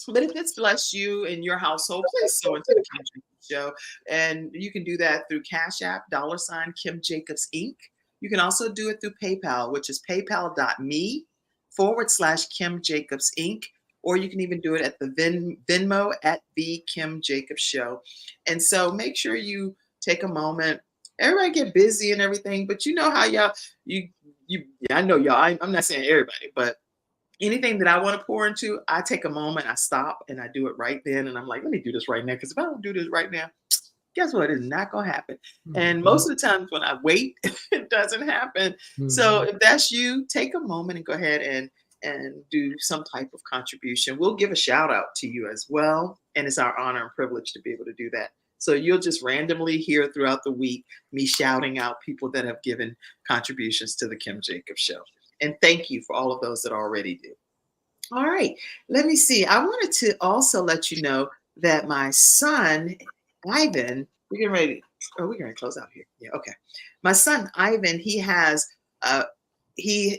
But if it's blessed you and your household, please sow into the Kim Jacobs Show. And you can do that through Cash App, $Kimjacobsinc. You can also do it through PayPal, which is paypal.me/KimJacobsInc. Or you can even do it at the Venmo at the Kim Jacobs Show. And so make sure you take a moment. Everybody get busy and everything, but you know how y'all, I know y'all, I'm not saying everybody, but anything that I want to pour into, I take a moment, I stop, and I do it right then. And I'm like, let me do this right now. Because if I don't do this right now, guess what? It's not going to happen. And most of the times when I wait, it doesn't happen. So if that's you, take a moment and go ahead and do some type of contribution. We'll give a shout out to you as well. And it's our honor and privilege to be able to do that. So you'll just randomly hear throughout the week me shouting out people that have given contributions to the Kim Jacobs Show. And thank you for all of those that already do. All right, let me see. I wanted to also let you know that my son, Ivan, we're getting ready to close out here. Yeah, okay. My son, Ivan, he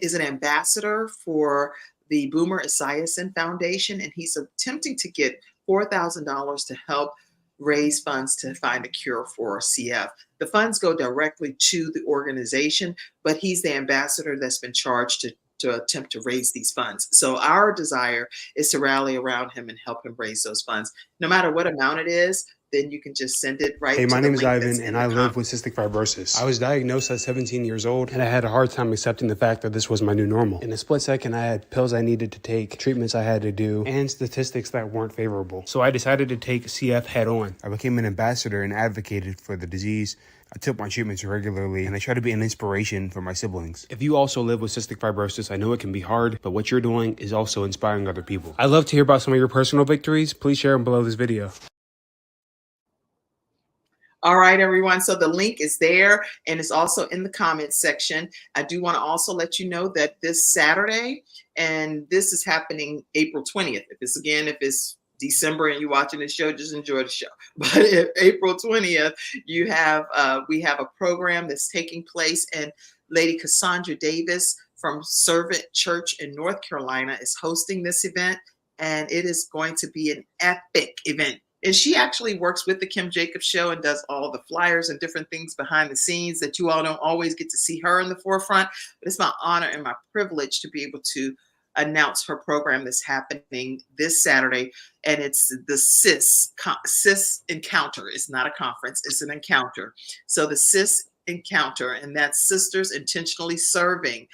is an ambassador for the Boomer Esiason Foundation, and he's attempting to get $4,000 to help raise funds to find a cure for CF. The funds go directly to the organization, but he's the ambassador that's been charged to attempt to raise these funds. So our desire is to rally around him and help him raise those funds. No matter what amount it is, then you can just send it right. Hey, my name is Ivan, and I live with cystic fibrosis. I was diagnosed at 17 years old, and I had a hard time accepting the fact that this was my new normal. In a split second, I had pills I needed to take, treatments I had to do, and statistics that weren't favorable. So I decided to take CF head on. I became an ambassador and advocated for the disease. I took my treatments regularly, and I try to be an inspiration for my siblings. If you also live with cystic fibrosis, I know it can be hard, but what you're doing is also inspiring other people. I'd love to hear about some of your personal victories. Please share them below this video. All right, everyone. So the link is there, and it's also in the comments section. I do want to also let you know that this Saturday, and this is happening April 20th. If it's December and you're watching the show, just enjoy the show. But if April 20th, we have a program that's taking place, and Lady Cassandra Davis from Servant Church in North Carolina is hosting this event, and it is going to be an epic event. And she actually works with the Kim Jacobs Show and does all the flyers and different things behind the scenes that you all don't always get to see her in the forefront. But it's my honor and my privilege to be able to announce her program that's happening this Saturday. And it's the CIS Encounter. It's not a conference, it's an encounter. So the CIS Encounter, and that's Sisters Intentionally Serving.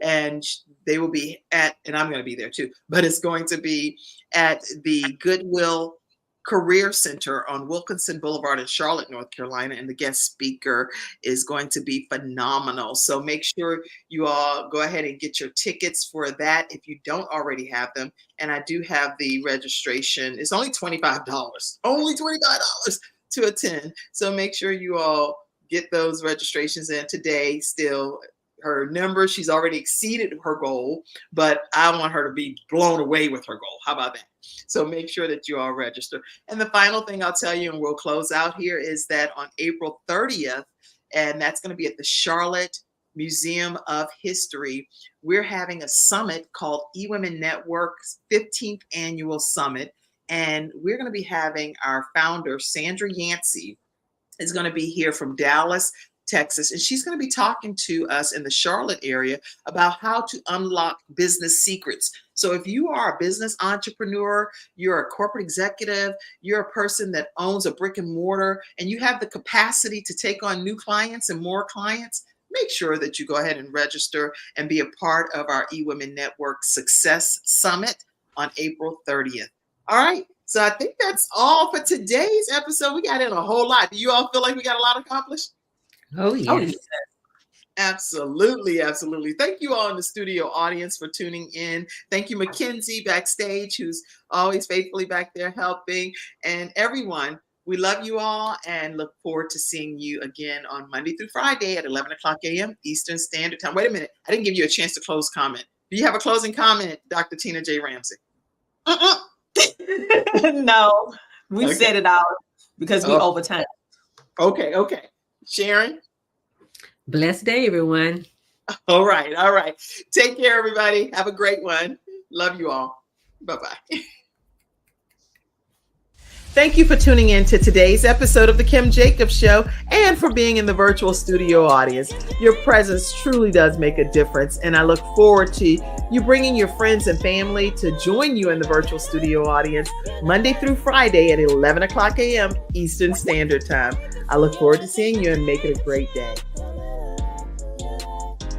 And they will be and I'm going to be there too, but it's going to be at the Goodwill Career Center on Wilkinson Boulevard in Charlotte, North Carolina, and the guest speaker is going to be phenomenal. So make sure you all go ahead and get your tickets for that if you don't already have them. And I do have the registration. It's only $25, to attend. So make sure you all get those registrations in today. Still, her number, she's already exceeded her goal, but I want her to be blown away with her goal. How about that? So make sure that you all register. And the final thing I'll tell you, and we'll close out here, is that on April 30th, and that's going to be at the Charlotte Museum of History, we're having a summit called eWomen Network's 15th Annual Summit. And we're going to be having our founder, Sandra Yancey, is going to be here from Dallas, Texas, and she's going to be talking to us in the Charlotte area about how to unlock business secrets. So if you are a business entrepreneur, you're a corporate executive, you're a person that owns a brick and mortar, and you have the capacity to take on new clients and more clients, make sure that you go ahead and register and be a part of our eWomen Network Success Summit on April 30th. All right. So I think that's all for today's episode. We got in a whole lot. Do you all feel like we got a lot accomplished? Oh, yes. Oh, yes. Absolutely, absolutely. Thank you all in the studio audience for tuning in. Thank you, Mackenzie, backstage, who's always faithfully back there helping. And everyone, we love you all and look forward to seeing you again on Monday through Friday at 11 o'clock a.m. Eastern Standard Time. Wait a minute. I didn't give you a chance to close comment. Do you have a closing comment, Dr. Tina J. Ramsay? No, we Okay. said it all because we overtime. Okay. Sharon? Blessed day, everyone. All right. Take care, everybody. Have a great one. Love you all. Bye-bye. Thank you for tuning in to today's episode of The Kim Jacobs Show and for being in the virtual studio audience. Your presence truly does make a difference, and I look forward to you bringing your friends and family to join you in the virtual studio audience Monday through Friday at 11 o'clock a.m. Eastern Standard Time. I look forward to seeing you and make it a great day.